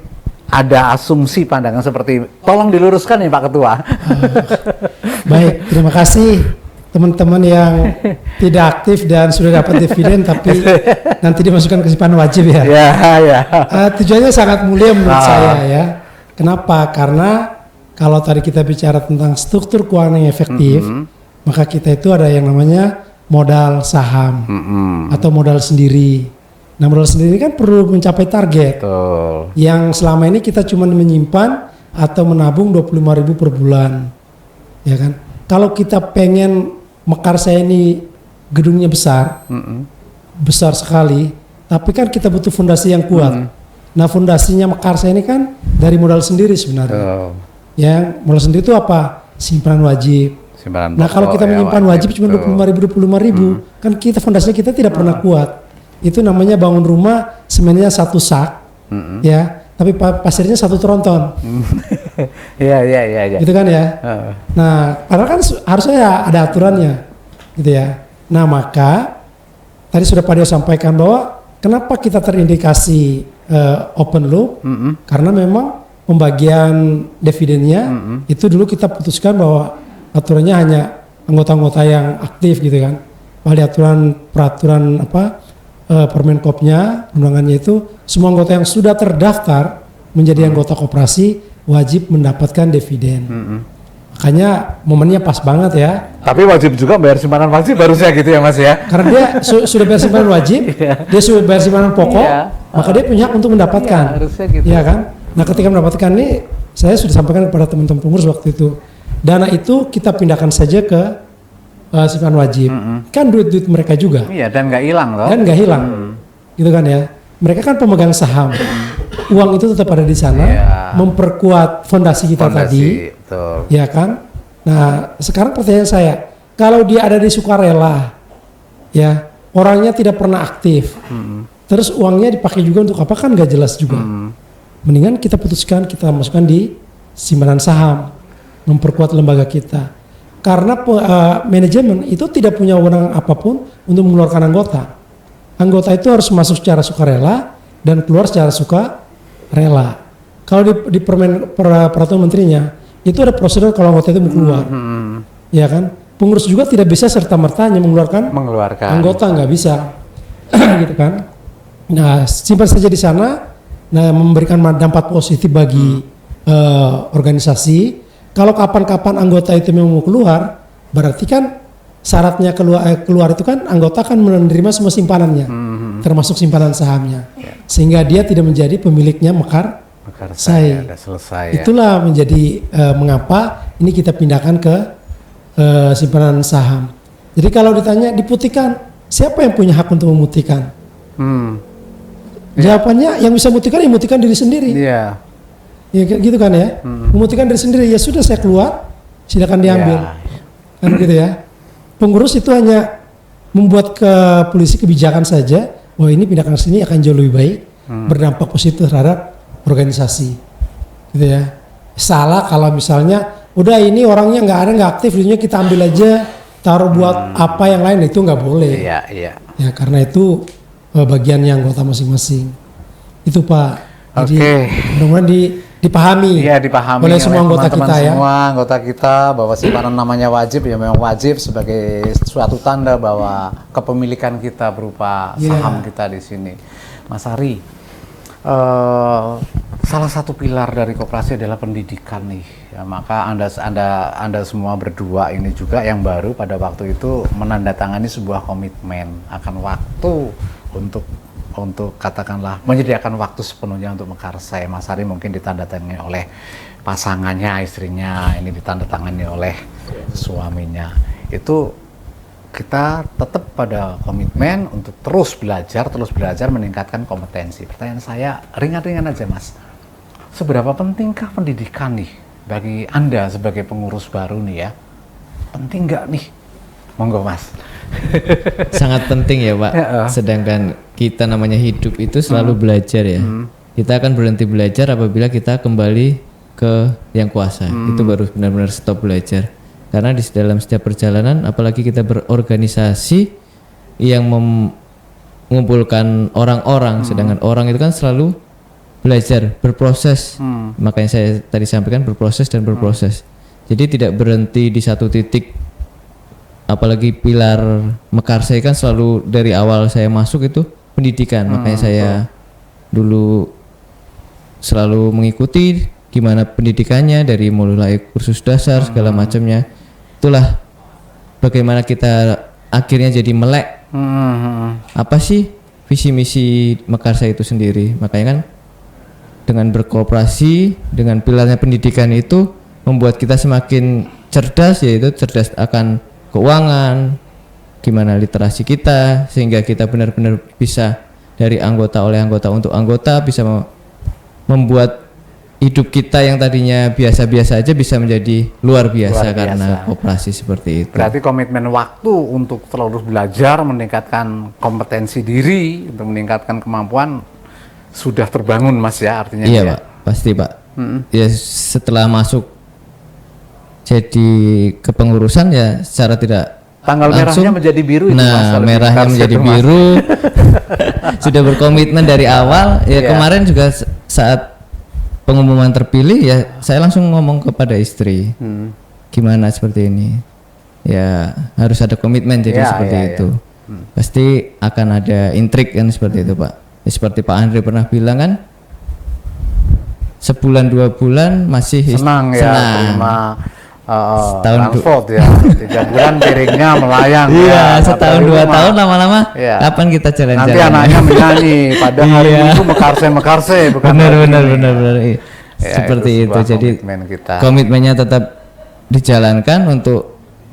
Speaker 1: ada asumsi pandangan seperti tolong diluruskan nih Pak Ketua.
Speaker 3: Baik, terima kasih teman-teman yang tidak aktif dan sudah dapat dividen tapi nanti dimasukkan ke simpanan wajib ya.
Speaker 1: Ya.
Speaker 3: Tujuannya sangat mulia menurut saya ya. Kenapa? Karena kalau tadi kita bicara tentang struktur keuangan yang efektif, maka kita itu ada yang namanya modal saham atau modal sendiri. Nah, modal sendiri kan perlu mencapai target.
Speaker 1: Betul.
Speaker 3: Yang selama ini kita cuma menyimpan atau menabung 25.000 per bulan. Ya kan? Kalau kita pengen Mekarsaya ini gedungnya besar, besar sekali, tapi kan kita butuh fondasi yang kuat. Nah, fondasinya Mekarsaya ini kan dari modal sendiri sebenarnya. Yang modal sendiri itu apa? Simpanan wajib. Nah, kalau kita menyimpan wajib cuma 25.000, kan kita fondasinya kita tidak pernah kuat. Itu namanya bangun rumah semennya 1 sak, ya, tapi pasirnya 1 tronton.
Speaker 1: Iya.
Speaker 3: Gitu kan ya. Nah, padahal kan harusnya ada aturannya, gitu ya. Nah, maka tadi sudah Pak Dio sampaikan bahwa kenapa kita terindikasi open loop, karena memang pembagian dividennya itu dulu kita putuskan bahwa aturannya hanya anggota-anggota yang aktif, gitu kan. Padahal aturan peraturan Permenkopnya, undangannya itu semua anggota yang sudah terdaftar menjadi anggota koperasi wajib mendapatkan dividen. Makanya momennya pas banget ya.
Speaker 1: Tapi wajib juga bayar simpanan wajib harusnya gitu ya Mas ya.
Speaker 3: Karena dia sudah bayar simpanan wajib, dia sudah bayar simpanan pokok, maka dia punya hak untuk mendapatkan.
Speaker 1: Iya, harusnya gitu.
Speaker 3: Iya kan? Nah, ketika mendapatkan ini, saya sudah sampaikan kepada teman-teman pengurus waktu itu. Dana itu kita pindahkan saja ke simpanan wajib. Kan duit-duit mereka juga.
Speaker 1: Iya, dan nggak hilang loh.
Speaker 3: Dan nggak hilang. Gitu kan ya. Mereka kan pemegang saham. Uang itu tetap ada di sana, memperkuat fondasi kita tadi.
Speaker 1: Betul.
Speaker 3: Ya kan? Nah, sekarang pertanyaan saya, kalau dia ada di sukarela, ya, orangnya tidak pernah aktif. Terus uangnya dipakai juga untuk apa, kan nggak jelas juga. Mendingan kita putuskan kita masukkan di simpanan saham, memperkuat lembaga kita. Karena manajemen itu tidak punya wewenang apapun untuk mengeluarkan anggota. Anggota itu harus masuk secara sukarela dan keluar secara sukarela. Kalau di peraturan menterinya itu ada prosedur kalau anggota itu mau keluar, ya kan? Pengurus juga tidak bisa serta merta hanya mengeluarkan anggota, nggak bisa, gitu kan? Nah, simpan saja di sana, nah memberikan dampak positif bagi organisasi. Kalau kapan-kapan anggota itu memang mau keluar, berarti kan syaratnya keluar itu kan anggota akan menerima semua simpanannya, termasuk simpanan sahamnya, sehingga dia tidak menjadi pemiliknya Mekarsaya. Itulah menjadi mengapa ini kita pindahkan ke simpanan saham. Jadi kalau ditanya diputihkan, siapa yang punya hak untuk memutihkan? Jawabannya yang bisa memutihkan, yang memutihkan diri sendiri.
Speaker 1: Iya.
Speaker 3: Ya gitu kan ya, memutihkan diri sendiri. Ya sudah, saya keluar, silakan diambil, kan gitu ya. Pengurus itu hanya membuat polisi kebijakan saja, wah ini pindahkan ke sini akan jauh lebih baik, berdampak positif terhadap organisasi, gitu ya. Salah kalau misalnya, udah ini orangnya nggak aktif, duitnya kita ambil aja, taruh buat apa yang lain, itu nggak boleh.
Speaker 1: Iya.
Speaker 3: Ya karena itu bagiannya anggota masing-masing. Itu Pak. Jadi mudah-mudahan dipahami oleh semua anggota kita ya.
Speaker 1: Semua anggota kita bahwa simpanan namanya wajib ya memang wajib sebagai suatu tanda bahwa kepemilikan kita berupa saham kita di sini. Mas Ari, salah satu pilar dari koperasi adalah pendidikan nih. Ya, maka anda semua berdua ini juga yang baru pada waktu itu menandatangani sebuah komitmen akan waktu untuk katakanlah menyediakan waktu sepenuhnya untuk Mekarsaya. Mas Ari mungkin ditandatangani oleh pasangannya, istrinya, ini ditandatangani oleh suaminya. Itu kita tetap pada komitmen untuk terus belajar meningkatkan kompetensi. Pertanyaan saya ringan-ringan aja Mas. Seberapa pentingkah pendidikan nih bagi Anda sebagai pengurus baru nih ya? Penting nggak nih? Monggo Mas.
Speaker 4: Sangat penting ya Pak. Sedangkan kita namanya hidup itu selalu belajar ya. Kita akan berhenti belajar apabila kita kembali ke yang kuasa. Itu baru benar-benar stop belajar. Karena di dalam setiap perjalanan, apalagi kita berorganisasi yang mengumpulkan orang-orang, sedangkan orang itu kan selalu belajar, berproses. Makanya saya tadi sampaikan berproses dan berproses. Jadi tidak berhenti di satu titik. Apalagi pilar Mekarsai kan selalu dari awal saya masuk itu pendidikan. Makanya saya dulu selalu mengikuti gimana pendidikannya dari mulai kursus dasar segala macamnya. Itulah bagaimana kita akhirnya jadi melek apa sih visi misi Mekarsai itu sendiri. Makanya kan dengan berkooperasi dengan pilarnya pendidikan itu membuat kita semakin cerdas, yaitu cerdas akan keuangan, gimana literasi kita, sehingga kita benar-benar bisa dari anggota oleh anggota untuk anggota bisa membuat hidup kita yang tadinya biasa-biasa aja bisa menjadi luar biasa karena kooperasi seperti itu.
Speaker 1: Berarti komitmen waktu untuk terus belajar, meningkatkan kompetensi diri, untuk meningkatkan kemampuan sudah terbangun Mas ya, artinya.
Speaker 4: Iya
Speaker 1: ya?
Speaker 4: Pak, pasti Pak. Ya setelah masuk jadi kepengurusan ya secara tidak
Speaker 1: tanggal
Speaker 4: langsung,
Speaker 1: merahnya menjadi biru itu Mas.
Speaker 4: Nah, merahnya menjadi biru. Sudah berkomitmen dari awal. Ya kemarin juga saat pengumuman terpilih ya saya langsung ngomong kepada istri. Gimana seperti ini? Ya harus ada komitmen jadi seperti itu. Pasti akan ada intrik kan seperti itu Pak. Ya, seperti Pak Andre pernah bilang kan, sebulan 2 bulan masih
Speaker 1: senang ya terima
Speaker 4: setahun
Speaker 1: transport ya, 3 bulan piringnya melayang.
Speaker 4: Iya,
Speaker 1: ya,
Speaker 4: setahun 2 tahun lama-lama kapan kita jalan-jalan?
Speaker 1: Nanti anaknya menyanyi pada hari itu Mekarsai bukan
Speaker 4: benar. Ya, seperti itu. Jadi komitmennya tetap dijalankan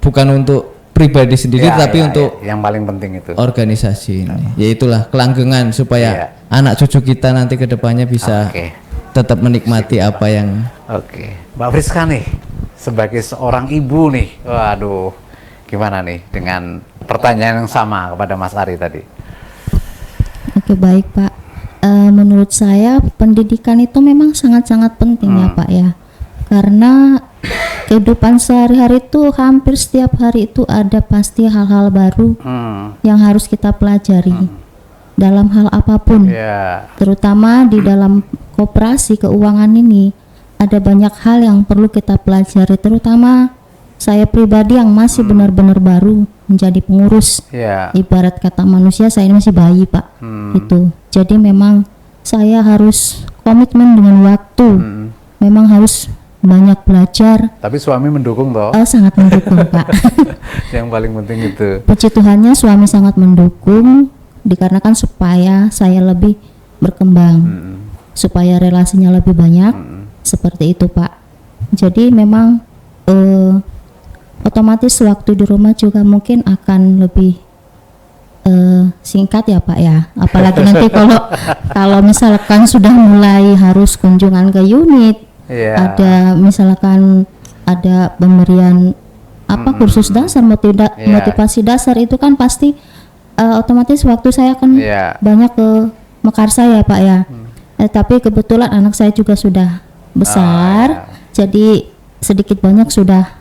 Speaker 4: bukan untuk pribadi sendiri tapi untuk
Speaker 1: yang paling penting itu
Speaker 4: organisasi ini. Yaitulah kelanggengan supaya anak cucu kita nanti ke depannya bisa tetap menikmati apa yang
Speaker 1: Mbak Friska nih sebagai seorang ibu nih, waduh gimana nih dengan pertanyaan yang sama kepada Mas Ari tadi?
Speaker 5: Oke, baik Pak. Menurut saya pendidikan itu memang sangat-sangat penting ya Pak ya, karena kehidupan sehari-hari itu hampir setiap hari itu ada pasti hal-hal baru yang harus kita pelajari dalam hal apapun, terutama di dalam koperasi keuangan ini ada banyak hal yang perlu kita pelajari, terutama saya pribadi yang masih benar-benar baru menjadi pengurus. Ibarat kata manusia saya ini masih bayi Pak. Itu jadi memang saya harus komitmen dengan waktu, memang harus banyak belajar.
Speaker 1: Tapi suami mendukung toh?
Speaker 5: Sangat mendukung Pak.
Speaker 1: Yang paling penting itu.
Speaker 5: Puji Tuhannya suami sangat mendukung, dikarenakan supaya saya lebih berkembang, supaya relasinya lebih banyak. Seperti itu Pak. Jadi memang otomatis waktu di rumah juga mungkin akan lebih singkat ya Pak ya. Apalagi nanti kalau misalkan sudah mulai harus kunjungan ke unit, ada misalkan ada pemberian kursus dasar, motivasi dasar, itu kan pasti otomatis waktu saya akan banyak ke Mekarsai ya Pak ya. Tapi kebetulan anak saya juga sudah besar, jadi sedikit banyak sudah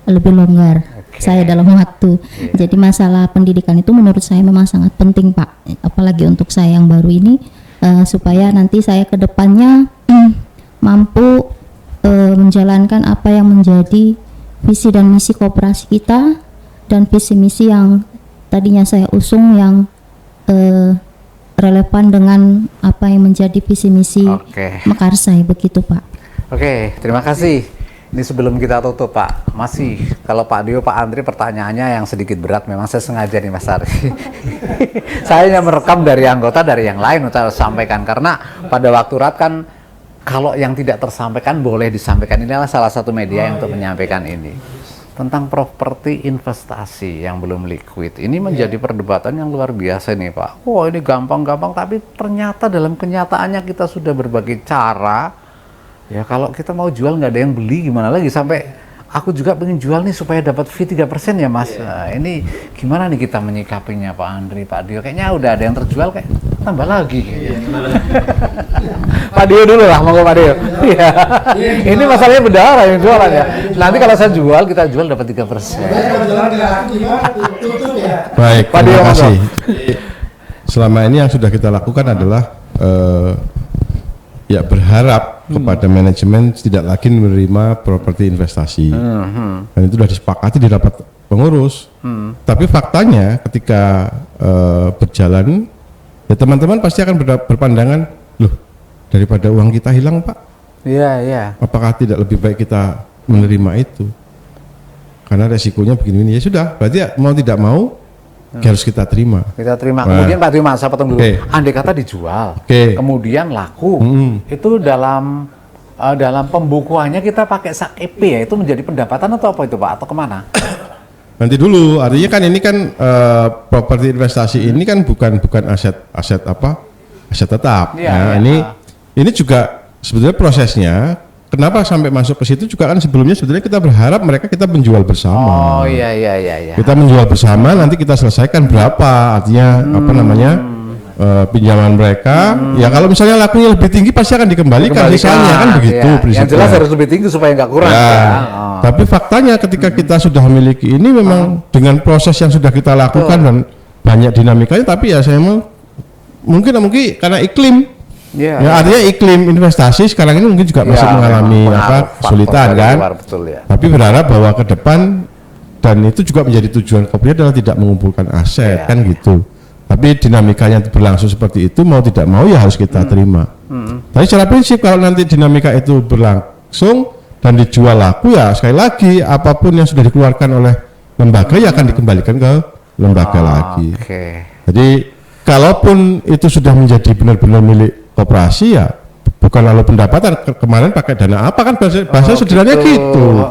Speaker 5: lebih longgar saya dalam waktu. Jadi masalah pendidikan itu menurut saya memang sangat penting Pak, apalagi untuk saya yang baru ini, supaya nanti saya ke depannya mampu menjalankan apa yang menjadi visi dan misi koperasi kita, dan visi misi yang tadinya saya usung yang relevan dengan apa yang menjadi visi misi Mekarsai, begitu Pak.
Speaker 1: Oke, terima kasih. Ini sebelum kita tutup Pak, masih kalau Pak Dio, Pak Andri pertanyaannya yang sedikit berat, memang saya sengaja nih Mas Ari. Saya hanya merekam dari anggota dari yang lain untuk sampaikan, karena pada waktu rat kan kalau yang tidak tersampaikan boleh disampaikan. Inilah salah satu media yang untuk menyampaikan ini. Tentang properti investasi yang belum liquid. Ini menjadi perdebatan yang luar biasa nih Pak. Wah, ini gampang-gampang, tapi ternyata dalam kenyataannya kita sudah berbagai cara. Ya kalau kita mau jual nggak ada yang beli, gimana lagi, sampai aku juga pengen jual nih supaya dapat fee 3% ya Mas. Nah, ini gimana nih kita menyikapinya Pak Andri, Pak Dio? Kayaknya udah ada yang terjual, kayak tambah lagi. Pak Dio dulu lah, mau Pak Dio. Ya. Ini masalahnya berdarah yang jualan ya. Nanti kalau saya jual, kita jual dapat 3%.
Speaker 6: Baik,
Speaker 1: Pak Dio,
Speaker 6: terima kasih. Selama ini yang sudah kita lakukan adalah ya berharap kepada manajemen tidak lagi menerima properti investasi. Dan itu sudah disepakati di rapat pengurus. Tapi faktanya ketika berjalan, ya teman-teman pasti akan berpandangan, loh daripada uang kita hilang Pak,
Speaker 1: Iya.
Speaker 6: apakah tidak lebih baik kita menerima itu? Karena resikonya begini, ya sudah, berarti ya, mau tidak mau harus kita terima.
Speaker 1: Kita terima.
Speaker 6: Nah.
Speaker 1: Kemudian Pak Dima, saya potong dulu.
Speaker 6: Oke.
Speaker 1: Andai kata dijual, kemudian laku, itu dalam pembukuannya kita pakai sak EP ya, itu menjadi pendapatan atau apa itu Pak? Atau kemana?
Speaker 6: Nanti dulu, artinya kan ini kan properti investasi ini kan bukan aset tetap.
Speaker 1: Iya,
Speaker 6: Nah, ini juga sebetulnya prosesnya. Kenapa sampai masuk ke situ juga kan sebelumnya sebetulnya kita berharap kita menjual bersama.
Speaker 1: Oh iya.
Speaker 6: Kita menjual bersama, nanti kita selesaikan berapa, artinya pinjaman mereka. Ya kalau misalnya lakunya lebih tinggi pasti akan dikembalikan misalnya kan begitu
Speaker 1: Yang
Speaker 6: prinsipnya.
Speaker 1: jelas harus lebih tinggi supaya nggak kurang.
Speaker 6: Ya,
Speaker 1: Ya.
Speaker 6: tapi faktanya ketika kita sudah memiliki ini memang dengan proses yang sudah kita lakukan dan banyak dinamikanya, tapi ya saya mungkin karena iklim.
Speaker 1: Ya,
Speaker 6: Ya, artinya iklim investasi sekarang ini mungkin juga masih mengalami kesulitan kan.
Speaker 1: Betul ya.
Speaker 6: Tapi berharap bahwa ke depan, dan itu juga menjadi tujuan Kopri adalah tidak mengumpulkan aset kan gitu. Tapi dinamikanya berlangsung seperti itu, mau tidak mau ya harus kita terima. Tapi secara prinsip kalau nanti dinamika itu berlangsung dan dijual laku, ya sekali lagi apapun yang sudah dikeluarkan oleh lembaga ya akan dikembalikan ke lembaga lagi. Jadi kalaupun itu sudah menjadi benar-benar milik koperasi, ya bukan lalu pendapatan kemarin pakai dana apa kan bahasa sederhananya gitu.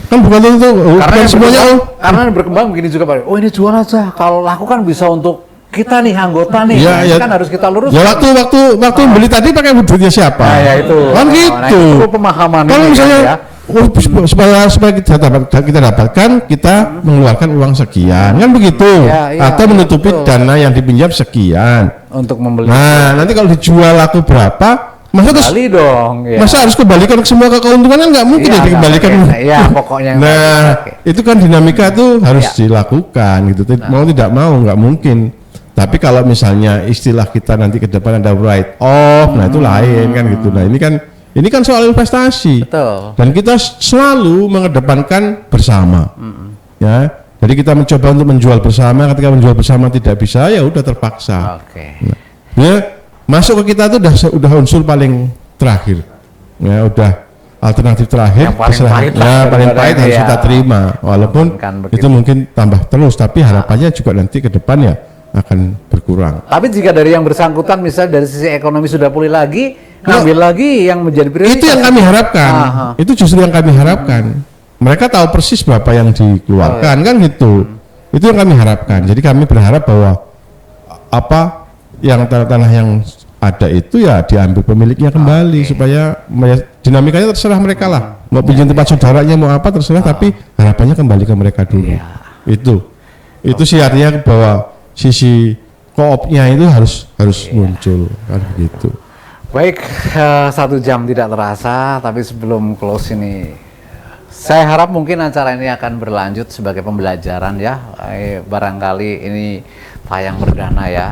Speaker 6: Kan bukan itu
Speaker 1: Karena
Speaker 6: semuanya.
Speaker 1: Karena berkembang begini juga Pak. Oh ini jual aja. Kalau laku kan bisa untuk kita nih anggota nih.
Speaker 6: Ya,
Speaker 1: Nah,
Speaker 6: ya.
Speaker 1: kan harus kita lurus.
Speaker 6: Ya waktu beli tadi pakai duitnya siapa?
Speaker 1: Nah, ya itu.
Speaker 6: Kan
Speaker 1: Nah,
Speaker 6: gitu.
Speaker 1: itu pemahaman
Speaker 6: Kalau
Speaker 1: ini
Speaker 6: misalnya
Speaker 1: kan, ya.
Speaker 6: supaya kita dapatkan kita mengeluarkan uang sekian kan begitu, atau menutupi dana yang dipinjam sekian
Speaker 1: untuk membeli.
Speaker 6: Nah nanti kalau dijual laku berapa,
Speaker 1: Kembali dong. Ya.
Speaker 6: masa harus kembalikan semua ke keuntungan kan nggak mungkin ya dikembalikan.
Speaker 1: Iya pokoknya.
Speaker 6: Itu kan dinamika tuh harus dilakukan gitu. Mau tidak mau nggak mungkin. Tapi kalau misalnya istilah kita nanti ke depan ada write off, nah itu lain kan gitu. Nah ini kan soal investasi.
Speaker 1: Betul.
Speaker 6: Dan kita selalu mengedepankan bersama. Ya. Jadi kita mencoba untuk menjual bersama, ketika menjual bersama tidak bisa ya udah terpaksa. Nah, ya, masuk ke kita itu udah unsur paling terakhir. Ya udah alternatif terakhir. Paling pahit harus kita terima. Walaupun itu mungkin tambah terus, tapi harapannya juga nanti ke depan ya akan berkurang.
Speaker 1: Tapi jika dari yang bersangkutan misalnya dari sisi ekonomi sudah pulih lagi, ngambil lagi yang menjadi prioritas.
Speaker 6: Itu yang kami harapkan. Itu justru yang kami harapkan. Mereka tahu persis berapa yang dikeluarkan kan gitu. Itu yang kami harapkan. Jadi kami berharap bahwa apa yang tanah-tanah yang ada itu ya diambil pemiliknya kembali supaya dinamikanya terserah mereka lah. Mau pinjam tempat saudaranya mau apa terserah, tapi harapannya kembali ke mereka dulu. Itu sih artinya bahwa sisi koopnya itu harus muncul kan gitu.
Speaker 1: Baik, 1 jam tidak terasa, tapi sebelum close ini saya harap mungkin acara ini akan berlanjut sebagai pembelajaran ya. Barangkali ini tayang perdana ya,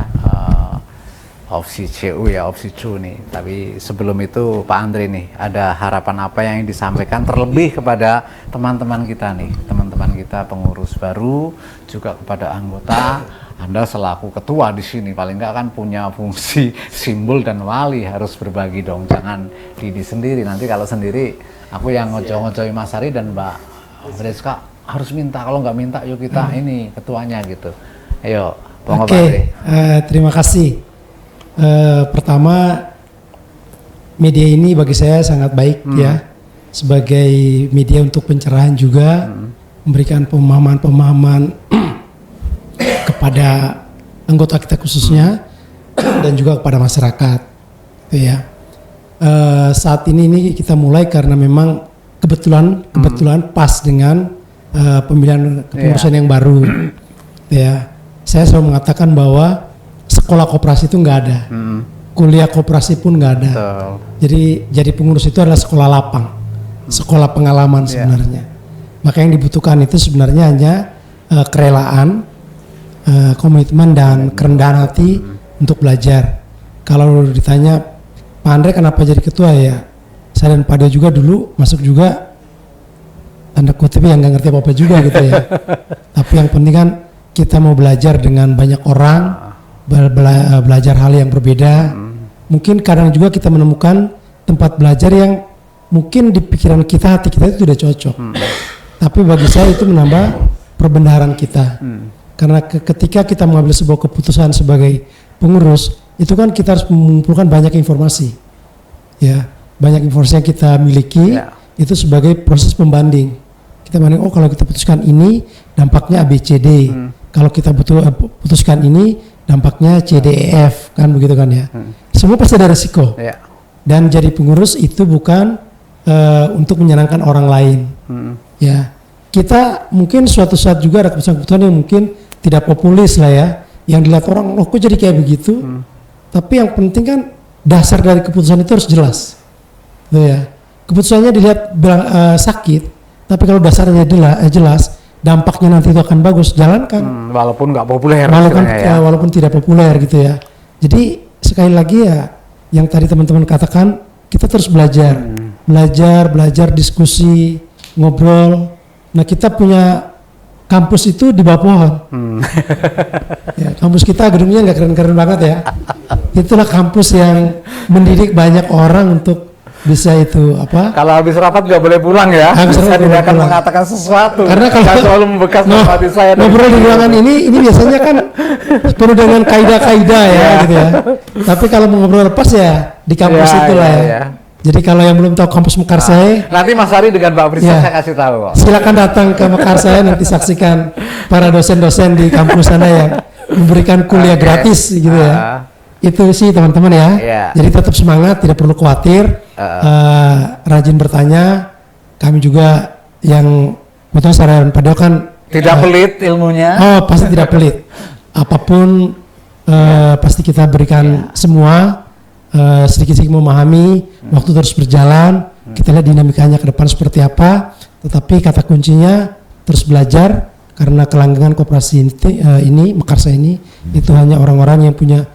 Speaker 1: opsi CU ya, opsi CU nih. Tapi sebelum itu Pak Andre nih, ada harapan apa yang disampaikan terlebih kepada teman-teman kita nih, teman-teman kita pengurus baru, juga kepada anggota. Anda selaku ketua di sini paling nggak kan punya fungsi simbol dan wali, harus berbagi dong, jangan diri sendiri. Nanti kalau sendiri aku yang ngocoy-ngocoy Mas Ari dan Mbak Freska harus minta, kalau nggak minta yuk kita ini ketuanya gitu. Ayo,
Speaker 3: Oke, terima kasih. Pertama, media ini bagi saya sangat baik ya, sebagai media untuk pencerahan juga, memberikan pemahaman-pemahaman kepada anggota kita khususnya dan juga kepada masyarakat, ya. Saat ini kita mulai karena memang kebetulan pas dengan pemilihan kepengurusan yang baru, ya. Saya selalu mengatakan bahwa sekolah koperasi itu nggak ada, kuliah koperasi pun nggak ada. Jadi pengurus itu adalah sekolah lapang, sekolah pengalaman sebenarnya. Maka yang dibutuhkan itu sebenarnya hanya kerelaan, komitmen dan kerendahan hati untuk belajar. Kalau ditanya Pak Andre kenapa jadi ketua ya? Saya dan Pak Dio juga dulu masuk juga tanda kutip yang nggak ngerti apa-apa juga gitu ya. Tapi yang penting kan kita mau belajar dengan banyak orang, belajar hal yang berbeda. Mungkin kadang juga kita menemukan tempat belajar yang mungkin di pikiran kita, hati kita itu tidak cocok. Tapi bagi saya itu menambah perbendaharaan kita. Karena ketika kita mengambil sebuah keputusan sebagai pengurus, itu kan kita harus mengumpulkan banyak informasi. Ya, banyak informasi yang kita miliki itu sebagai proses pembanding. Kita banding, oh kalau kita putuskan ini dampaknya ABCD. Kalau kita putuskan ini dampaknya CDEF, kan begitu kan ya. Semua pasti ada resiko. Dan jadi pengurus itu bukan untuk menyenangkan orang lain. Ya, kita mungkin suatu saat juga ada keputusan-keputusan yang mungkin tidak populis lah ya, yang dilihat orang, oh kok jadi kayak begitu. Tapi yang penting kan dasar dari keputusan itu harus jelas. Tuh ya. Keputusannya dilihat sakit, tapi kalau dasarnya jelas, dampaknya nanti itu akan bagus, jalankan.
Speaker 1: Walaupun nggak populer.
Speaker 3: Walaupun tidak populer gitu ya. Jadi sekali lagi ya, yang tadi teman-teman katakan, kita terus belajar, belajar, diskusi, ngobrol. Nah kita punya kampus itu di bawah pohon. Ya, kampus kita gedungnya nggak keren-keren banget ya. Itulah kampus yang mendidik banyak orang untuk bisa itu apa?
Speaker 1: Kalau habis rapat nggak boleh pulang ya. Saya tidak akan mengatakan sesuatu.
Speaker 3: Karena kalau
Speaker 1: selalu membekas hati saya.
Speaker 3: Ngobrol di ruangan ini biasanya kan penuh dengan kaidah-kaidah ya gitu ya. Tapi kalau mau ngobrol lepas ya di kampus itulah ya. Jadi kalau yang belum tahu kampus Mekarsai,
Speaker 1: nanti Mas Ari dengan Pak Priska saya kasih tahu kok.
Speaker 3: Silakan datang ke Mekarsai, nanti saksikan para dosen-dosen di kampus sana yang memberikan kuliah gratis gitu ya. Itu sih teman-teman ya. Jadi tetap semangat, tidak perlu khawatir, rajin bertanya. Kami juga yang betul saran Pak Dio kan
Speaker 1: tidak pelit ilmunya.
Speaker 3: Oh pasti tidak pelit. Apapun pasti kita berikan semua. Sedikit-sedikit memahami, waktu terus berjalan, kita lihat dinamikanya ke depan seperti apa, tetapi kata kuncinya terus belajar, karena kelanggengan koperasi ini Mekarsai ini itu hanya orang-orang yang punya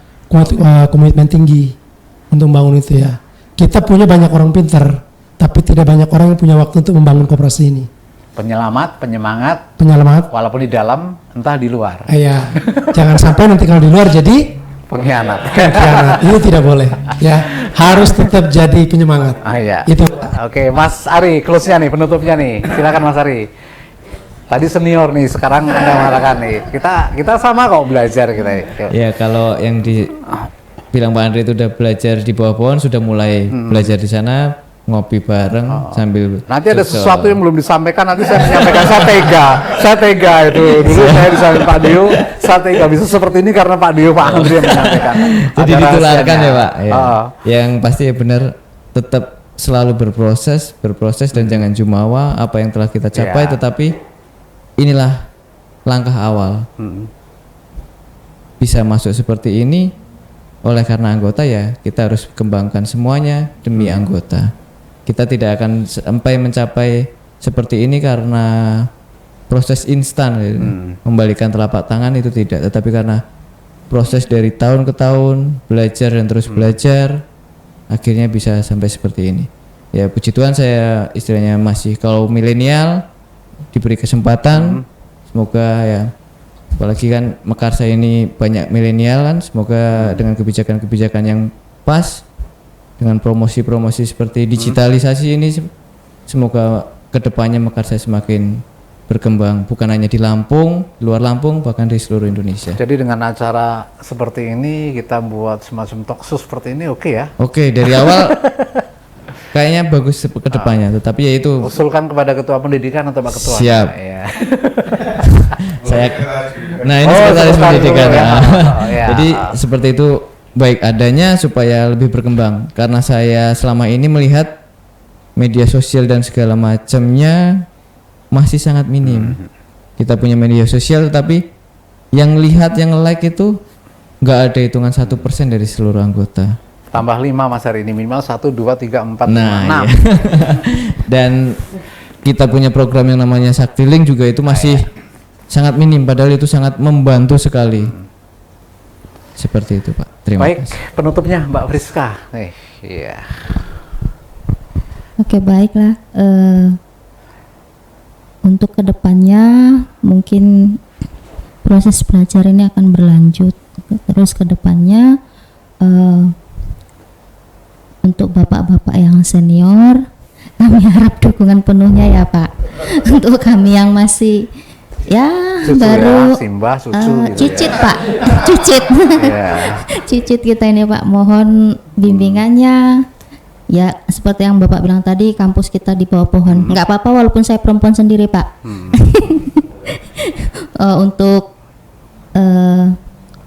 Speaker 3: komitmen tinggi untuk membangun itu ya. Kita punya banyak orang pintar, tapi tidak banyak orang yang punya waktu untuk membangun koperasi ini.
Speaker 1: Penyelamat, penyemangat, walaupun di dalam, entah di luar.
Speaker 3: Iya, jangan sampai nanti kalau di luar jadi
Speaker 1: pengkhianat.
Speaker 3: Itu tidak boleh ya, harus tetap jadi penyemangat. Itu.
Speaker 1: Oke, Mas Ari, close-nya nih, penutupnya nih, silakan Mas Ari. Tadi senior nih, sekarang Anda mengatakan nih, kita sama kok belajar kita.
Speaker 4: Ya kalau yang bilang Pak Andre itu udah belajar di bawah pohon, sudah mulai belajar di sana, ngopi bareng sambil.
Speaker 1: Nanti ada sesuatu yang belum disampaikan, nanti saya menyampaikan. Saya tega itu. Dulu saya disampaikan Pak Dio, saya tega bisa seperti ini karena Pak Dio, Pak Andre yang menyampaikan.
Speaker 4: Jadi ditularkan ya Pak. Ya. Yang pasti ya benar, tetap selalu berproses dan jangan jumawa apa yang telah kita capai, tetapi inilah langkah awal. Bisa masuk seperti ini oleh karena anggota ya, kita harus kembangkan semuanya demi anggota. Kita tidak akan sampai mencapai seperti ini karena proses instan, membalikan telapak tangan itu tidak, tetapi karena proses dari tahun ke tahun, belajar dan terus belajar, akhirnya bisa sampai seperti ini. Ya puji Tuhan, saya istilahnya masih kalau milenial diberi kesempatan, semoga ya, apalagi kan Mekarsai ini banyak milenial kan, semoga dengan kebijakan-kebijakan yang pas, dengan promosi-promosi seperti digitalisasi ini, semoga kedepannya Mekarsai semakin berkembang, bukan hanya di Lampung, luar Lampung, bahkan di seluruh Indonesia.
Speaker 1: Jadi dengan acara seperti ini kita buat semacam talkshow seperti ini, oke ya?
Speaker 4: Oke, dari awal kayaknya bagus kedepannya, tetapi ya itu
Speaker 1: usulkan kepada Ketua Pendidikan atau Pak Ketua.
Speaker 4: Siap. Nah ini sekretaris pendidikan. Jadi seperti itu baik adanya supaya lebih berkembang, karena saya selama ini melihat media sosial dan segala macamnya masih sangat minim. Kita punya media sosial tetapi yang lihat, yang like itu nggak ada hitungan 1% dari seluruh anggota.
Speaker 1: Tambah 5 Mas Ari, ini minimal 1, 2, 3, 4, 5, 6.
Speaker 4: Iya. Dan kita punya program yang namanya Saktiling juga itu masih sangat minim, padahal itu sangat membantu sekali. Seperti itu Pak. Terima
Speaker 1: Baik,
Speaker 4: kasih.
Speaker 1: penutupnya Mbak Friska. Iya.
Speaker 5: Oke, baiklah. Untuk kedepannya mungkin proses belajar ini akan berlanjut. Terus kedepannya untuk bapak-bapak yang senior, kami harap dukungan penuhnya ya Pak. Untuk kami yang masih ya
Speaker 1: Cucu
Speaker 5: baru
Speaker 1: ya, Simbah, cucu gitu
Speaker 5: cicit
Speaker 1: ya.
Speaker 5: Pak, cicit.
Speaker 1: Iya.
Speaker 5: Cicit kita ini Pak, mohon bimbingannya. Ya seperti yang Bapak bilang tadi, kampus kita di bawah pohon. Nggak apa-apa walaupun saya perempuan sendiri Pak. Untuk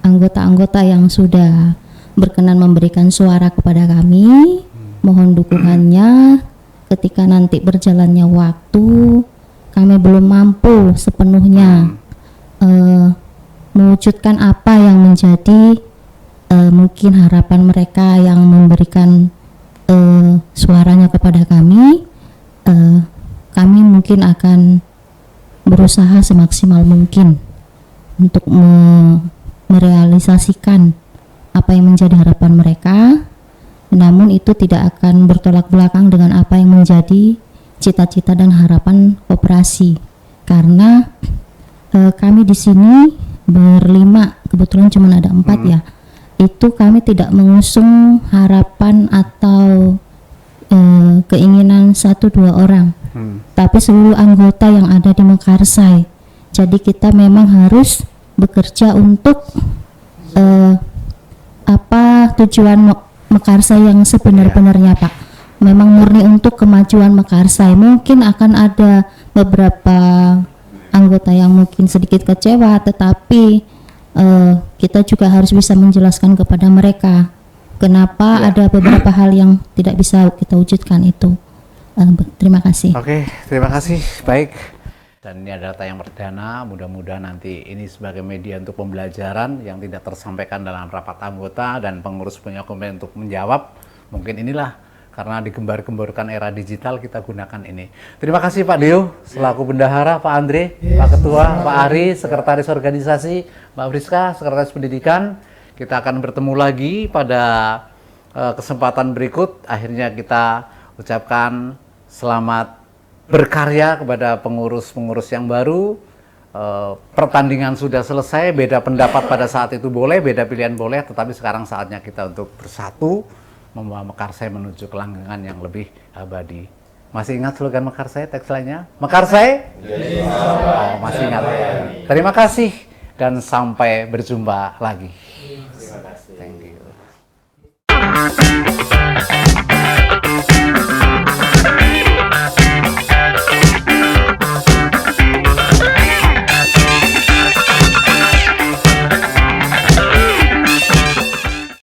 Speaker 5: anggota-anggota yang sudah berkenan memberikan suara kepada kami, mohon dukungannya. Ketika nanti berjalannya waktu, kami belum mampu sepenuhnya mewujudkan apa yang menjadi mungkin harapan mereka yang memberikan suaranya kepada kami. Kami mungkin akan berusaha semaksimal mungkin untuk merealisasikan apa yang menjadi harapan mereka, namun itu tidak akan bertolak belakang dengan apa yang menjadi cita-cita dan harapan koperasi, karena kami di sini berlima, kebetulan cuma ada 4 ya. Itu kami tidak mengusung harapan atau keinginan 1-2 orang, tapi seluruh anggota yang ada di Mekarsai. Jadi kita memang harus bekerja untuk apa tujuan Mekarsai yang sebenar-benarnya Pak. Memang murni untuk kemajuan Mekarsai. Mungkin akan ada beberapa anggota yang mungkin sedikit kecewa, tetapi kita juga harus bisa menjelaskan kepada mereka kenapa ada beberapa hal yang tidak bisa kita wujudkan itu. Terima kasih.
Speaker 1: Oke, terima kasih. Baik. Dan ini adalah tayang perdana, mudah-mudahan nanti ini sebagai media untuk pembelajaran yang tidak tersampaikan dalam rapat anggota dan pengurus punya komen untuk menjawab. Mungkin inilah karena digembar-gemborkan era digital kita gunakan ini. Terima kasih Pak Dio selaku bendahara, Pak Andre, Pak Ketua, Pak Ari, Sekretaris Organisasi, Mbak Friska, Sekretaris Pendidikan. Kita akan bertemu lagi pada kesempatan berikut. Akhirnya kita ucapkan selamat berkarya kepada pengurus-pengurus yang baru. Pertandingan sudah selesai, beda pendapat pada saat itu boleh, beda pilihan boleh, tetapi sekarang saatnya kita untuk bersatu membawa Mekarsai menuju kelanggengan yang lebih abadi. Masih ingat slogan Mekarsai, tagline-nya? Mekarsai? Oh, masih ingat. Terima kasih dan sampai berjumpa lagi. Thank you.